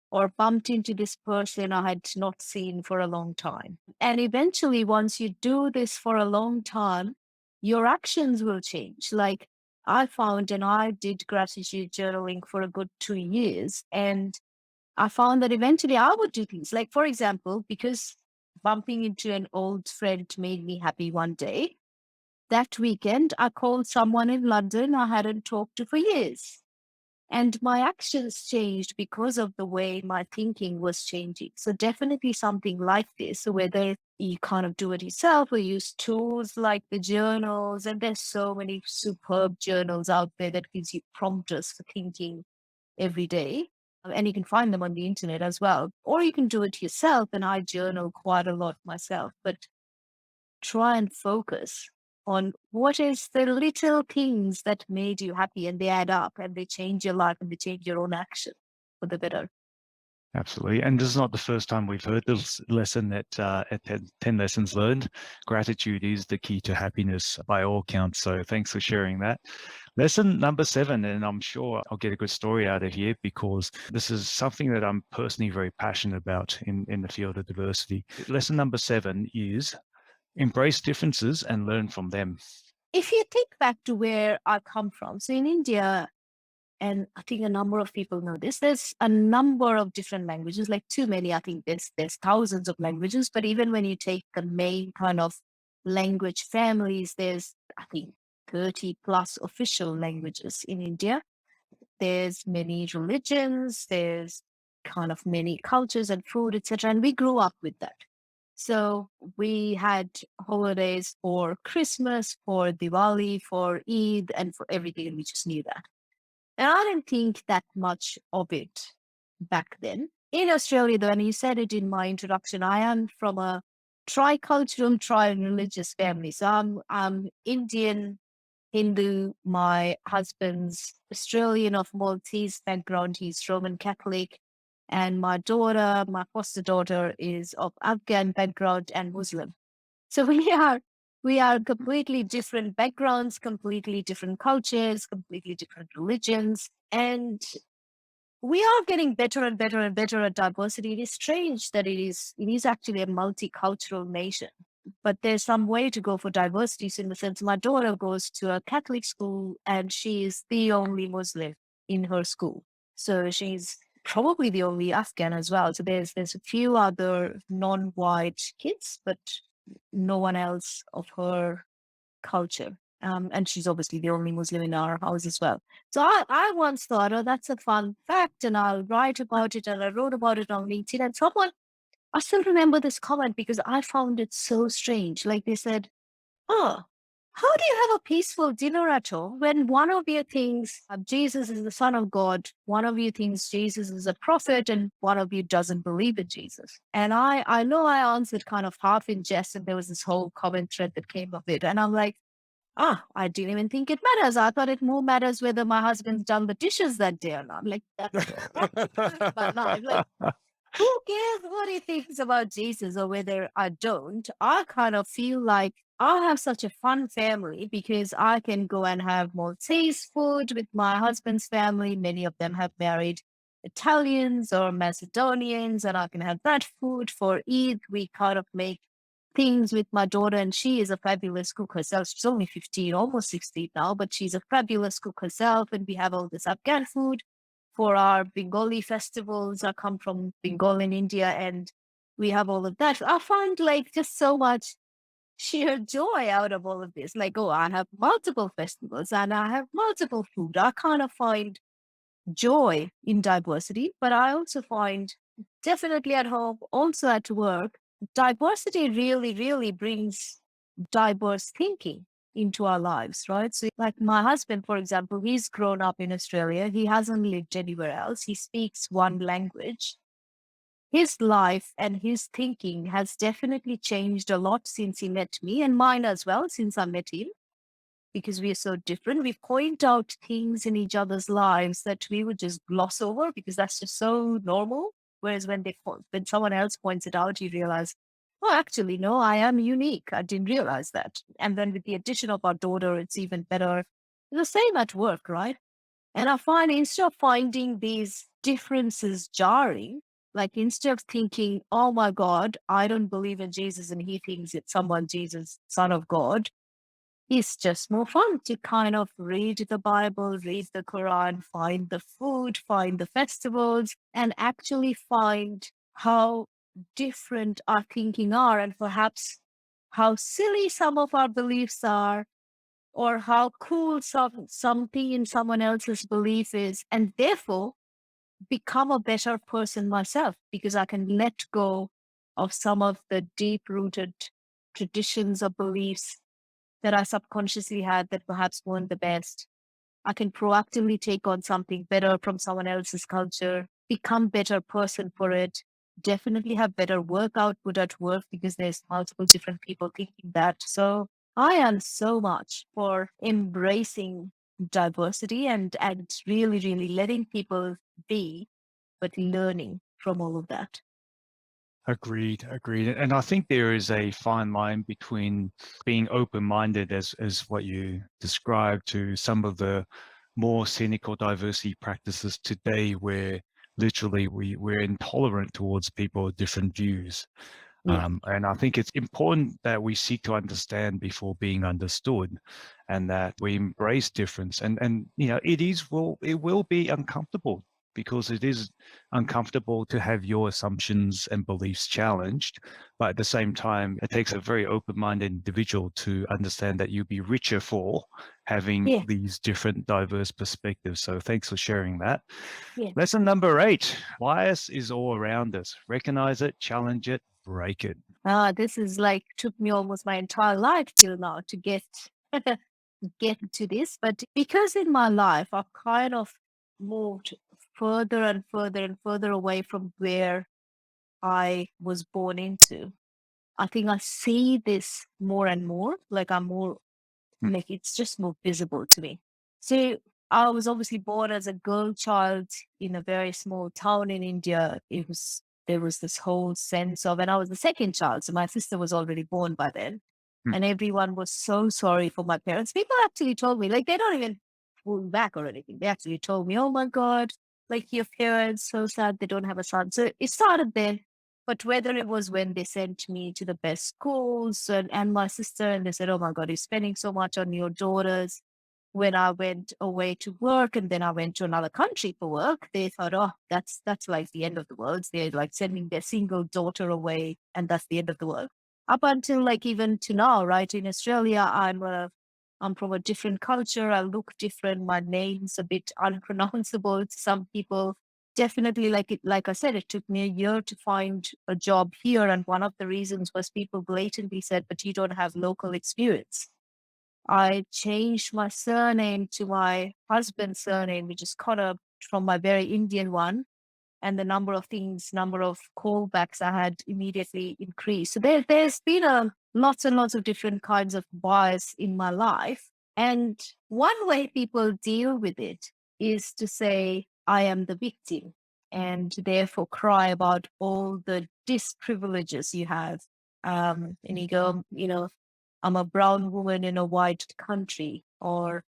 or bumped into this person I had not seen for a long time. And eventually, once you do this for a long time, your actions will change. Like I found, and I did gratitude journaling for a good 2 years, and I found that eventually I would do things like, for example, because bumping into an old friend made me happy one day, that weekend I called someone in London I hadn't talked to for years. And my actions changed because of the way my thinking was changing. So definitely something like this, so whether you kind of do it yourself or use tools like the journals, and there's so many superb journals out there that gives you prompters for thinking every day. And you can find them on the internet as well. Or you can do it yourself. And I journal quite a lot myself. But try and focus on what is the little things that made you happy, and they add up and they change your life and they change your own action for the better. Absolutely. And this is not the first time we've heard this lesson at 10 Lessons Learned. Gratitude is the key to happiness by all counts. So thanks for sharing that. Lesson number 7, and I'm sure I'll get a good story out of here, because this is something that I'm personally very passionate about in the field of diversity. Lesson number 7 is embrace differences and learn from them. If you think back to where I come from, so in India, and I think a number of people know this, there's a number of different languages, like too many. I think there's thousands of languages, but even when you take the main kind of language families, there's, I think, 30 plus official languages in India. There's many religions, there's kind of many cultures and food, etc. And we grew up with that. So we had holidays for Christmas, for Diwali, for Eid, and for everything, and we just knew that. And I didn't think that much of it back then. In Australia, though, and you said it in my introduction, I am from a tricultural, tri-religious family. So I'm Indian, Hindu. My husband's Australian of Maltese background. He's Roman Catholic. And my daughter, my foster daughter, is of Afghan background and Muslim. So we are completely different backgrounds, completely different cultures, completely different religions. And we are getting better and better and better at diversity. It is strange that it is actually a multicultural nation, but there's some way to go for diversity. So in the sense, my daughter goes to a Catholic school and she is the only Muslim in her school. So she's probably the only Afghan as well. So there's a few other non-white kids, but no one else of her culture. And she's obviously the only Muslim in our house as well. So I once thought, oh, that's a fun fact, and I'll write about it. And I wrote about it on LinkedIn. And I still remember this comment because I found it so strange. Like they said, oh, how do you have a peaceful dinner at all when one of you thinks Jesus is the Son of God, one of you thinks Jesus is a prophet, and one of you doesn't believe in Jesus? And I know I answered kind of half in jest, and there was this whole comment thread that came of it. And I'm like, I didn't even think it matters. I thought it more matters whether my husband's done the dishes that day or not. Like, that's my life. Like, who cares what he thinks about Jesus or whether I don't? I kind of feel like I have such a fun family because I can go and have Maltese food with my husband's family. Many of them have married Italians or Macedonians, and I can have that food for Eid. We kind of make things with my daughter, and she is a fabulous cook herself. She's only 15, almost 16 now, but she's a fabulous cook herself. And we have all this Afghan food for our Bengali festivals. I come from Bengal in India, and we have all of that. I find like just so much sheer joy out of all of this. Like, oh, I have multiple festivals and I have multiple food. I kind of find joy in diversity, but I also find definitely at home, also at work, diversity really, really brings diverse thinking into our lives, right? So, like my husband, for example, he's grown up in Australia. He hasn't lived anywhere else. He speaks one language. His life and his thinking has definitely changed a lot since he met me, and mine as well, since I met him, because we are so different. We point out things in each other's lives that we would just gloss over because that's just so normal. Whereas when someone else points it out, you realize, oh, actually, no, I am unique. I didn't realize that. And then with the addition of our daughter, it's even better. The same at work, right? And I find instead of finding these differences jarring, like instead of thinking, oh my God, I don't believe in Jesus and he thinks it's someone, Jesus, son of God, it's just more fun to kind of read the Bible, read the Quran, find the food, find the festivals, and actually find how different our thinking are and perhaps how silly some of our beliefs are or how cool something in someone else's belief is, and therefore become a better person myself because I can let go of some of the deep rooted traditions or beliefs that I subconsciously had that perhaps weren't the best. I can proactively take on something better from someone else's culture, become better person for it, definitely have better work output at work because there's multiple different people thinking that. So I am so much for embracing diversity and really, really letting people be, but learning from all of that. Agreed, agreed. And I think there is a fine line between being open-minded as what you described to some of the more cynical diversity practices today where literally we're intolerant towards people with different views. Yeah. And I think it's important that we seek to understand before being understood, and that we embrace difference. And it will be uncomfortable because it is uncomfortable to have your assumptions and beliefs challenged. But at the same time, it takes a very open-minded individual to understand that you'll be richer for having Yeah. these different diverse perspectives. So thanks for sharing that. Yeah. Lesson number 8, bias is all around us. Recognize it, challenge it, break it. This is like took me almost my entire life till now to get to this. But because in my life I've kind of moved further and further and further away from where I was born into, I think I see this more and more. Like I'm more Mm, like it's just more visible to me. So I was obviously born as a girl child in a very small town in India. There was this whole sense of, and I was the second child, so my sister was already born by then, mm, and everyone was so sorry for my parents. People actually told me, like they don't even pull back or anything. They actually told me, "Oh my God, like your parents so sad they don't have a son." So it started then. But whether it was when they sent me to the best schools and my sister, and they said, oh my God, you're spending so much on your daughters. When I went away to work and then I went to another country for work, they thought, oh, that's like the end of the world. They're like sending their single daughter away and that's the end of the world. Up until like even to now, right? In Australia, I'm from a different culture. I look different. My name's a bit unpronounceable to some people. Definitely, like I said, it took me a year to find a job here. And one of the reasons was people blatantly said, but you don't have local experience. I changed my surname to my husband's surname, which is Connor from my very Indian one. And the number of callbacks I had immediately increased. So there's been lots and lots of different kinds of bias in my life. And one way people deal with it is to say, I am the victim and therefore cry about all the disprivileges you have. And you go, I'm a brown woman in a white country, or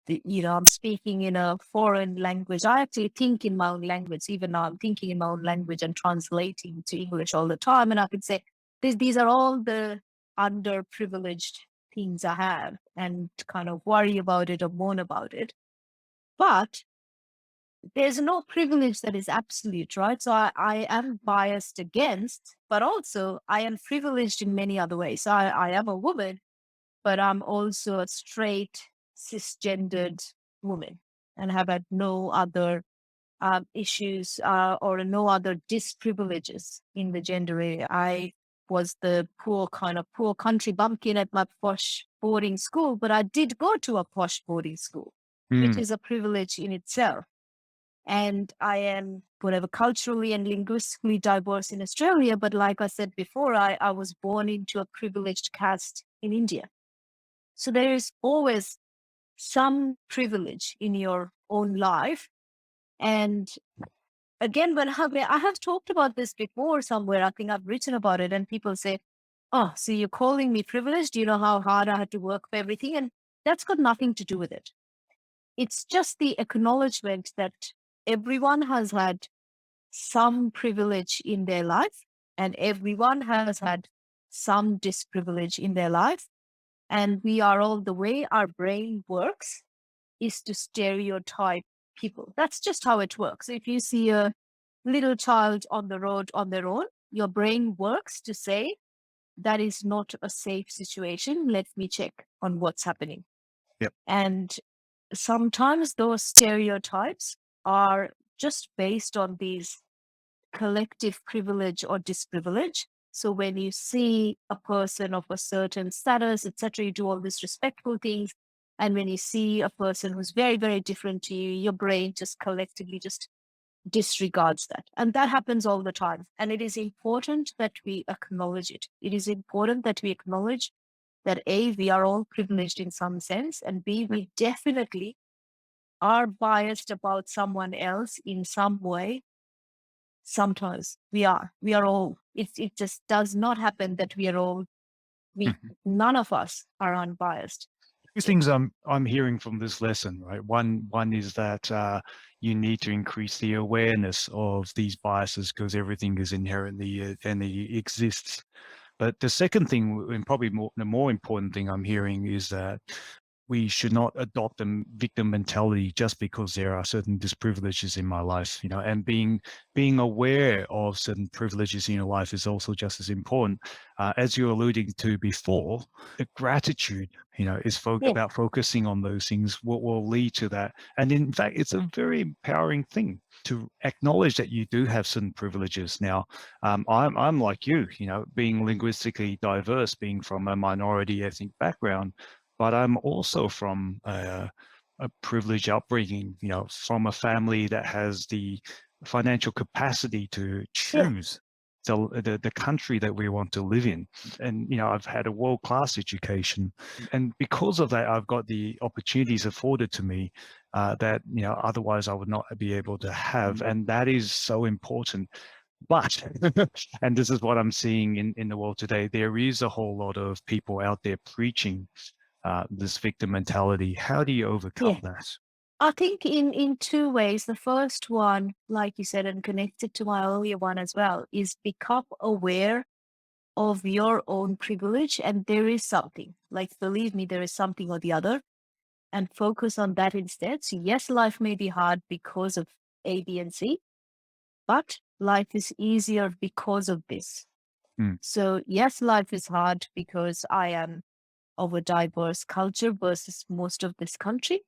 I'm speaking in a foreign language. I actually think in my own language. Even now, I'm thinking in my own language and translating to English all the time. And I could say these are all the underprivileged things I have, and kind of worry about it or moan about it. But there's no privilege that is absolute, right? So I am biased against, but also I am privileged in many other ways. So I am a woman, but I'm also a straight, cisgendered woman and have had no other issues or no other disprivileges in the gender area. I was the poor country bumpkin at my posh boarding school, but I did go to a posh boarding school, which Mm. is a privilege in itself. And I am whatever culturally and linguistically diverse in Australia. But like I said before, I was born into a privileged caste in India. So there is always some privilege in your own life. And again, I have talked about this before somewhere, I think I've written about it, and people say, oh, so you're calling me privileged? Do you know how hard I had to work for everything? And that's got nothing to do with it. It's just the acknowledgement that everyone has had some privilege in their life, and everyone has had some disprivilege in their life. And we are all, the way our brain works is to stereotype people. That's just how it works. If you see a little child on the road on their own, your brain works to say, that is not a safe situation. Let me check on what's happening. Yep. And sometimes those stereotypes are just based on these collective privilege or disprivilege. So when you see a person of a certain status, etc., you do all these respectful things. And when you see a person who's very, very different to you, your brain just collectively just disregards that. And that happens all the time. And it is important that we acknowledge it. It is important that we acknowledge that A, we are all privileged in some sense, and B, we definitely are biased about someone else in some way. Sometimes we are all, it just does not happen that we are all, none of us are unbiased. Two things I'm hearing from this lesson, right? One is that you need to increase the awareness of these biases because everything is inherently and it exists. But the second thing, and probably the more important thing I'm hearing, is that we should not adopt a victim mentality just because there are certain disprivileges in my life, and being aware of certain privileges in your life is also just as important. As you're alluding to before, the gratitude, is about focusing on those things will lead to that. And in fact, it's a very empowering thing to acknowledge that you do have certain privileges. Now, I'm like you, being linguistically diverse, being from a minority ethnic background, but I'm also from a privileged upbringing, from a family that has the financial capacity to choose the country that we want to live in. And, I've had a world-class education. And because of that, I've got the opportunities afforded to me that, otherwise I would not be able to have. And that is so important. But, and this is what I'm seeing in the world today, there is a whole lot of people out there preaching this victim mentality. How do you overcome that? I think in two ways. The first one, like you said, and connected to my earlier one as well, is become aware of your own privilege. And there is something, like, believe me, there is something or the other, and focus on that instead. So yes, life may be hard because of A, B, and C, but life is easier because of this. So yes, life is hard because I am of a diverse culture versus most of this country.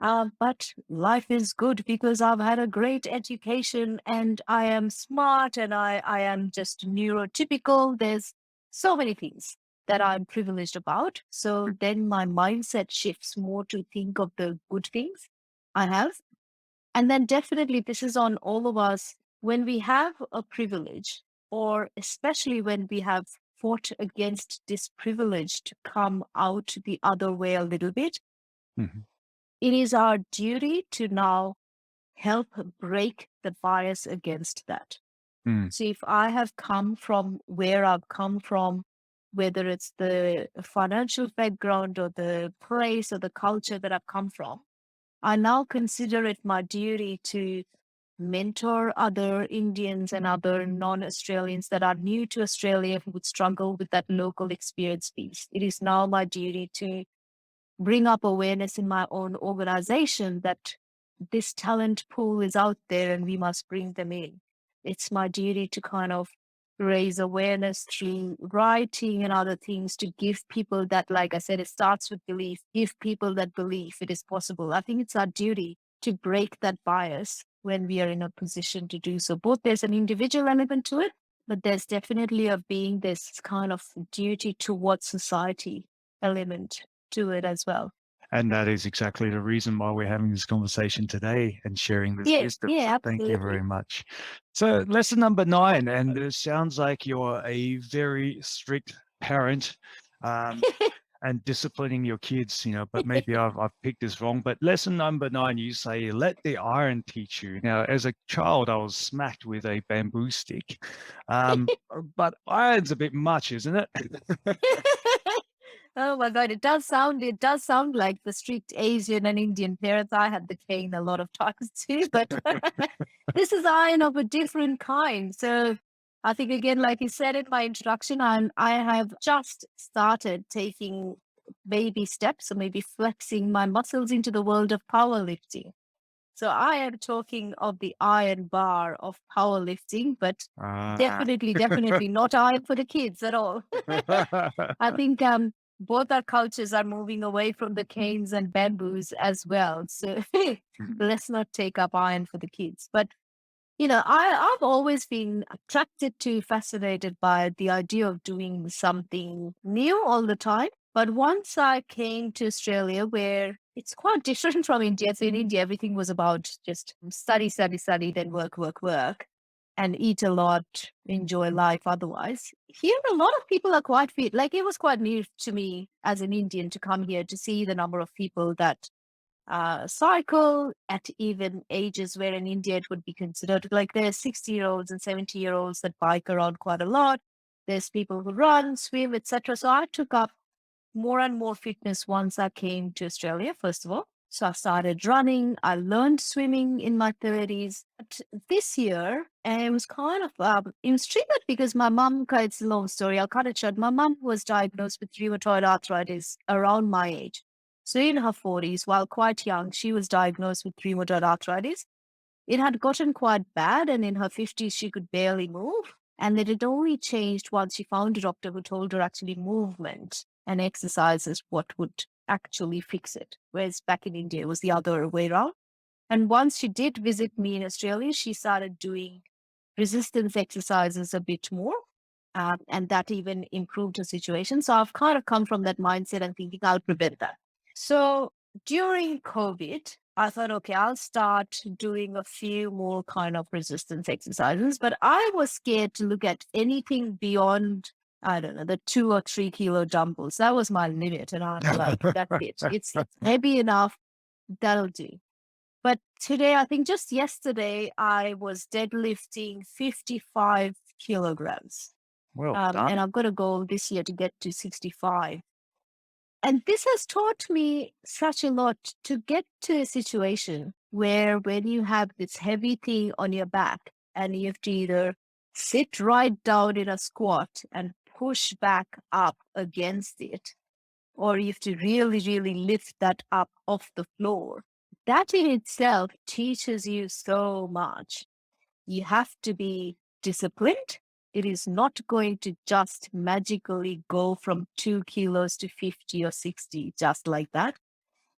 But life is good because I've had a great education and I am smart and I am just neurotypical. There's so many things that I'm privileged about. So then my mindset shifts more to think of the good things I have. And then definitely this is on all of us. When we have a privilege, or especially when we have fought against this privilege to come out the other way a little bit, it is our duty to now help break the bias against that. So if I have come from where I've come from whether it's the financial background or the place or the culture that I've come from, I now consider it my duty to mentor other Indians and other non-Australians that are new to Australia who would struggle with that local experience piece. It is now my duty to bring up awareness in my own organization that this talent pool is out there and we must bring them in. It's my duty to kind of raise awareness through writing and other things to give people that, like I said, it starts with belief, give people that belief it is possible. I think it's our duty to break that bias when we are in a position to do so. Both there's an individual element to it, but there's definitely a being this kind of duty towards society element to it as well. And that is exactly the reason why we're having this conversation today and sharing this Yeah, wisdom. yeah, So thank you absolutely. very much. So lesson number 9, and it sounds like you're a very strict parent and disciplining your kids, but maybe I've picked this wrong. But lesson number 9, you say, let the iron teach you. Now, as a child, I was smacked with a bamboo stick. But iron's a bit much, isn't it? Oh my God, it does sound like the strict Asian and Indian parents. I had the cane a lot of times too, but this is iron of a different kind. So I think again, like you said in my introduction, I have just started taking baby steps, or maybe flexing my muscles into the world of powerlifting. So I am talking of the iron bar of powerlifting, but definitely not iron for the kids at all. I think both our cultures are moving away from the canes and bamboos as well. So let's not take up iron for the kids. But I've always been attracted to, fascinated by the idea of doing something new all the time. But once I came to Australia, where it's quite different from India. So in India, everything was about just study, study, study, then work, work, work, and eat a lot, enjoy life otherwise. Here, a lot of people are quite fit. Like it was quite new to me as an Indian to come here to see the number of people that cycle at even ages where in India it would be considered like there's 60-year-olds and 70-year-olds that bike around quite a lot. There's people who run, swim, etc. So I took up more and more fitness once I came to Australia, first of all. So I started running. I learned swimming in my 30s. But this year, it was kind of, it was triggered because my mum, it's a long story, I'll cut it short. My mum was diagnosed with rheumatoid arthritis around my age. So in her 40s, while quite young, she was diagnosed with rheumatoid arthritis. It had gotten quite bad, and in her 50s, she could barely move. And it had only changed once she found a doctor who told her actually movement and exercise is what would actually fix it. Whereas back in India, it was the other way around. And once she did visit me in Australia, she started doing resistance exercises a bit more. And that even improved her situation. So I've kind of come from that mindset and thinking I'll prevent that. So during COVID, I thought, okay, I'll start doing a few more kind of resistance exercises, but I was scared to look at anything beyond, I don't know, the 2 or 3 kilo dumbbells. That was my limit. And I was like, that's it. It's heavy enough. That'll do. But today, I think just yesterday, I was deadlifting 55 kilograms. Well And done. I've got a goal this year to get to 65. And this has taught me such a lot to get to a situation where when you have this heavy thing on your back and you have to either sit right down in a squat and push back up against it, or you have to really, really lift that up off the floor. That in itself teaches you so much. You have to be disciplined. It is not going to just magically go from 2 kilos to 50 or 60 just like that.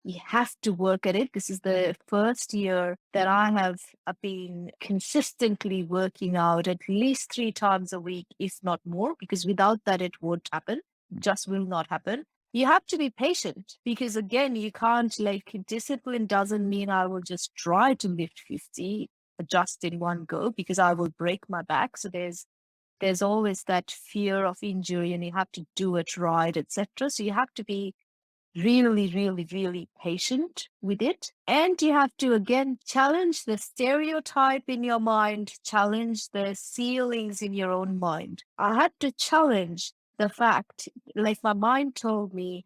You have to work at it. This is the first year that I have been consistently working out at least 3 times a week, if not more, because without that, it won't happen. Just will not happen. You have to be patient because, again, you can't, like, discipline doesn't mean I will just try to lift 50 just in one go because I will break my back. So there's always that fear of injury and you have to do it right, etc. So you have to be really, really, really patient with it. And you have to, again, challenge the stereotype in your mind, challenge the ceilings in your own mind. I had to challenge the fact, like my mind told me,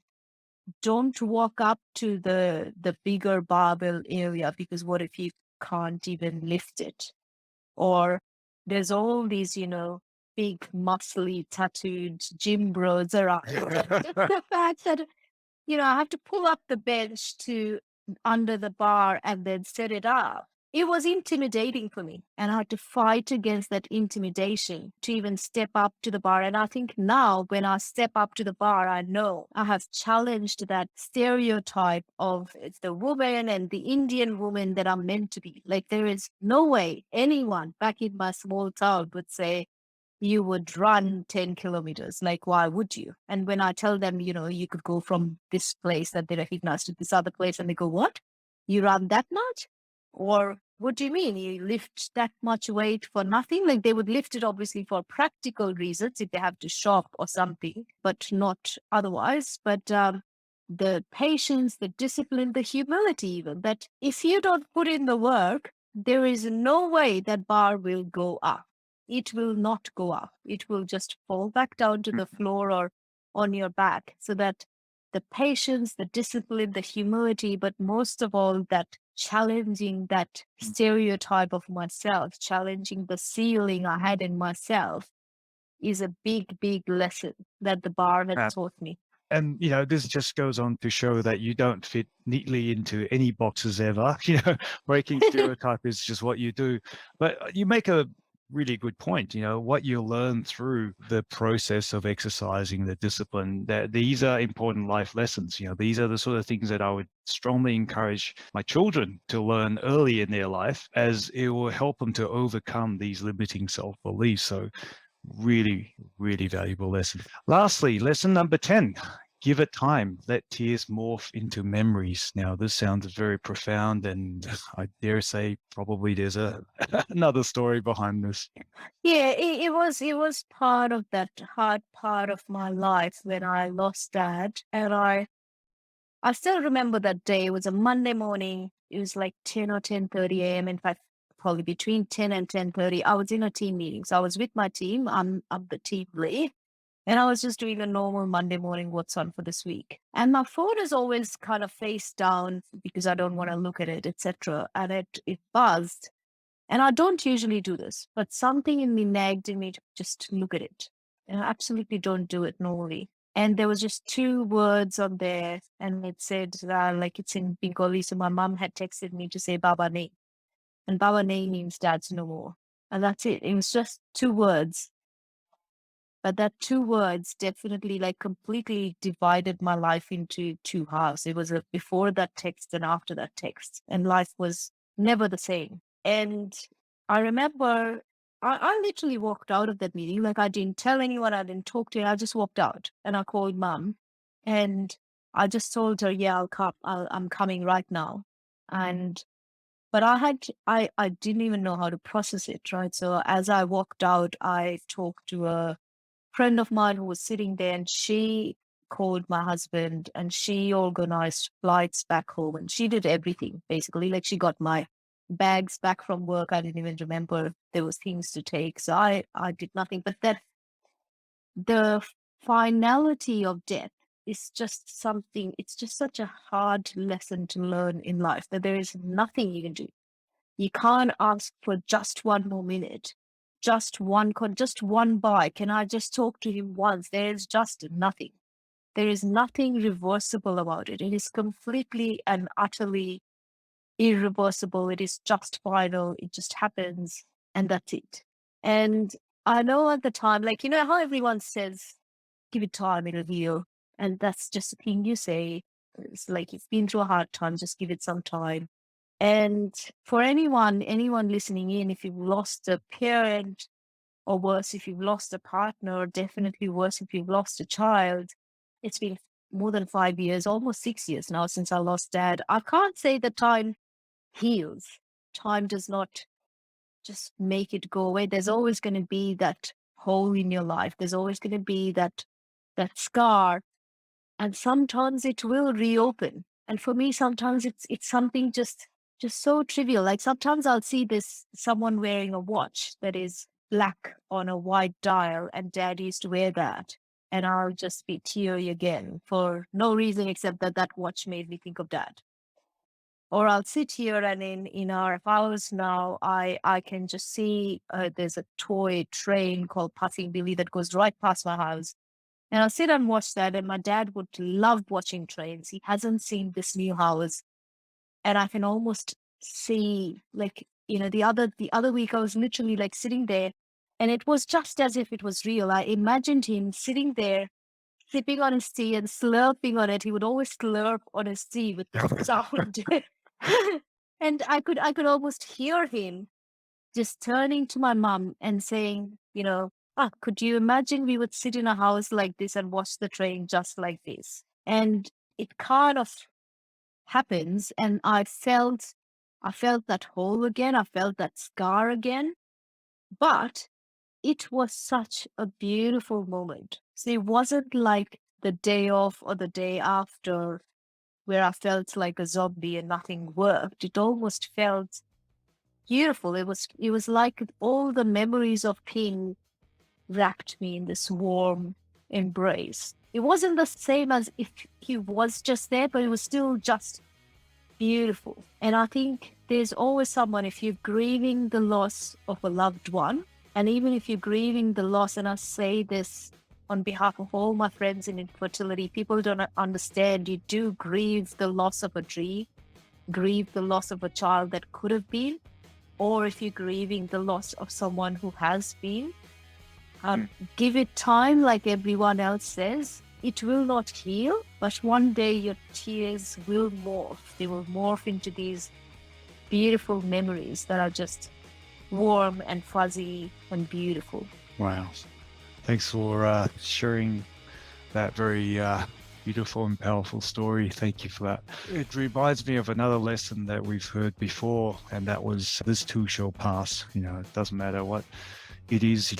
don't walk up to the bigger barbell area, because what if you can't even lift it? Or there's all these, big muscly tattooed gym bros around. Just the fact that, I have to pull up the bench to under the bar and then set it up. It was intimidating for me, and I had to fight against that intimidation to even step up to the bar. And I think now when I step up to the bar, I know I have challenged that stereotype of it's the woman and the Indian woman that I'm meant to be. Like, there is no way anyone back in my small town would say, you would run 10 kilometers. Like, why would you? And when I tell them, you could go from this place that they recognize to this other place, and they go, what? You run that much? Or what do you mean? You lift that much weight for nothing? Like, they would lift it obviously for practical reasons if they have to shop or something, but not otherwise. But the patience, the discipline, the humility, even that if you don't put in the work, there is no way that bar will go up. It will not go up. It will just fall back down to the floor or on your back. So that the patience, the discipline, the humility, but most of all, that challenging that stereotype of myself, challenging the ceiling I had in myself, is a big, big lesson that the bar has taught me. And, this just goes on to show that you don't fit neatly into any boxes ever. Breaking stereotype is just what you do. But you make a really good point. What you learn through the process of exercising, the discipline, that these are important life lessons. These are the sort of things that I would strongly encourage my children to learn early in their life, as it will help them to overcome these limiting self-beliefs. So really, really valuable lesson. Lastly, lesson number 10. Give it time. Let tears morph into memories. Now, this sounds very profound, and I dare say probably there's another story behind this. Yeah, it was part of that hard part of my life when I lost dad, and I still remember that day. It was a Monday morning. It was like 10 or 10:30 a.m. In fact, probably between 10 and 10:30. I was in a team meeting, so I was with my team. I'm the team lead. And I was just doing a normal Monday morning, what's on for this week. And my phone is always kind of face down because I don't want to look at it, etc. And it buzzed. And I don't usually do this, but something in me nagged in me to just look at it. And I absolutely don't do it normally. And there was just 2 words on there, and it said, like, it's in Bengali. So my mom had texted me to say Baba Nahi. And Baba Nahi means dad's no more. And that's it. It was just 2 words. But that 2 words definitely, like, completely divided my life into 2 halves. It was before that text and after that text, and life was never the same. And I remember I literally walked out of that meeting. Like, I didn't tell anyone, I didn't talk to her. I just walked out, and I called mom, and I just told her, yeah, I'll come. I'm coming right now. But I didn't even know how to process it, right? So as I walked out, I talked to a friend of mine who was sitting there, and she called my husband, and she organized flights back home, and she did everything basically. Like, she got my bags back from work. I didn't even remember there was things to take. So I did nothing. But that the finality of death is just something, it's just such a hard lesson to learn in life, that there is nothing you can do. You can't ask for just one more minute, just just one bite. Can I just talk to him once? There is just nothing. There is nothing reversible about it. It is completely and utterly irreversible. It is just final. It just happens, and that's it. And I know at the time, like, how everyone says, give it time, it'll heal. And that's just a thing you say. It's like, you've been through a hard time, just give it some time. And for anyone listening in, if you've lost a parent, or worse, if you've lost a partner, or definitely worse, if you've lost a child, it's been more than 5 years, almost 6 years now since I lost dad. I can't say that time heals. Time does not just make it go away. There's always going to be that hole in your life. There's always going to be that scar, and sometimes it will reopen. And for me, sometimes it's something just so trivial. Like, sometimes I'll see someone wearing a watch that is black on a white dial, and dad used to wear that. and I'll just be teary again for no reason except that that watch made me think of Dad. Or I'll sit here and in our house now, I can just see there's a toy train called Passing Billy that goes right past my house. And I'll sit and watch that. And my dad would love watching trains. He hasn't seen this new house. And I can almost see, like, the other week I was literally like sitting there, and it was just as if it was real. I imagined him sitting there sipping on his tea and slurping on it. He would always slurp on his tea with the sound. And I could almost hear him just turning to my mom and saying, could you imagine we would sit in a house like this and watch the train just like this? And it kind of happens, and I felt that hole again. I felt that scar again. But it was such a beautiful moment. So it wasn't like the day off or the day after where I felt like a zombie and nothing worked. It almost felt beautiful. It was like all the memories of Ping wrapped me in this warm embrace. It wasn't the same as if he was just there, but it was still just beautiful. And I think there's always someone, if you're grieving the loss of a loved one, and even if you're grieving the loss, and I say this on behalf of all my friends in infertility, people don't understand. You do grieve the loss of a dream, grieve the loss of a child that could have been, or if you're grieving the loss of someone who has been, give it time, like everyone else says. It will not heal, but one day your tears will morph. They will morph into these beautiful memories that are just warm and fuzzy and beautiful. Wow. Thanks for sharing that very beautiful and powerful story. Thank you for that. It reminds me of another lesson that we've heard before, and that was, this too shall pass. It doesn't matter what it is,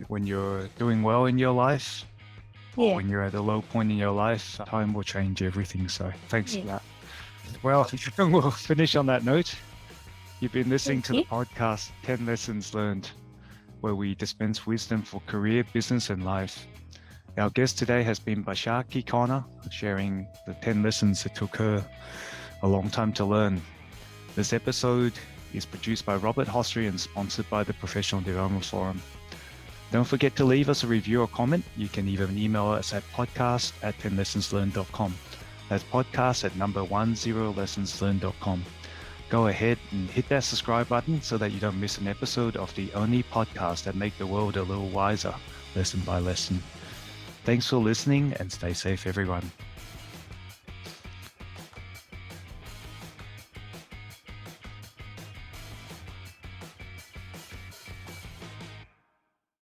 when you're doing well in your life, or when you're at a low point in your life, time will change everything. So thanks for that. Well, we'll finish on that note. You've been listening to the podcast 10 Lessons Learned, where we dispense wisdom for career, business, and life. Our guest today has been Baishakhi Connor, sharing the 10 lessons it took her a long time to learn. This episode is produced by Robert Hosry and sponsored by the Professional Development Forum. Don't forget to leave us a review or comment. You can even email us at podcast@10lessonslearned.com. That's podcast@10lessonslearned.com. Go ahead and hit that subscribe button so that you don't miss an episode of the only podcast that make the world a little wiser, lesson by lesson. Thanks for listening, and stay safe, everyone.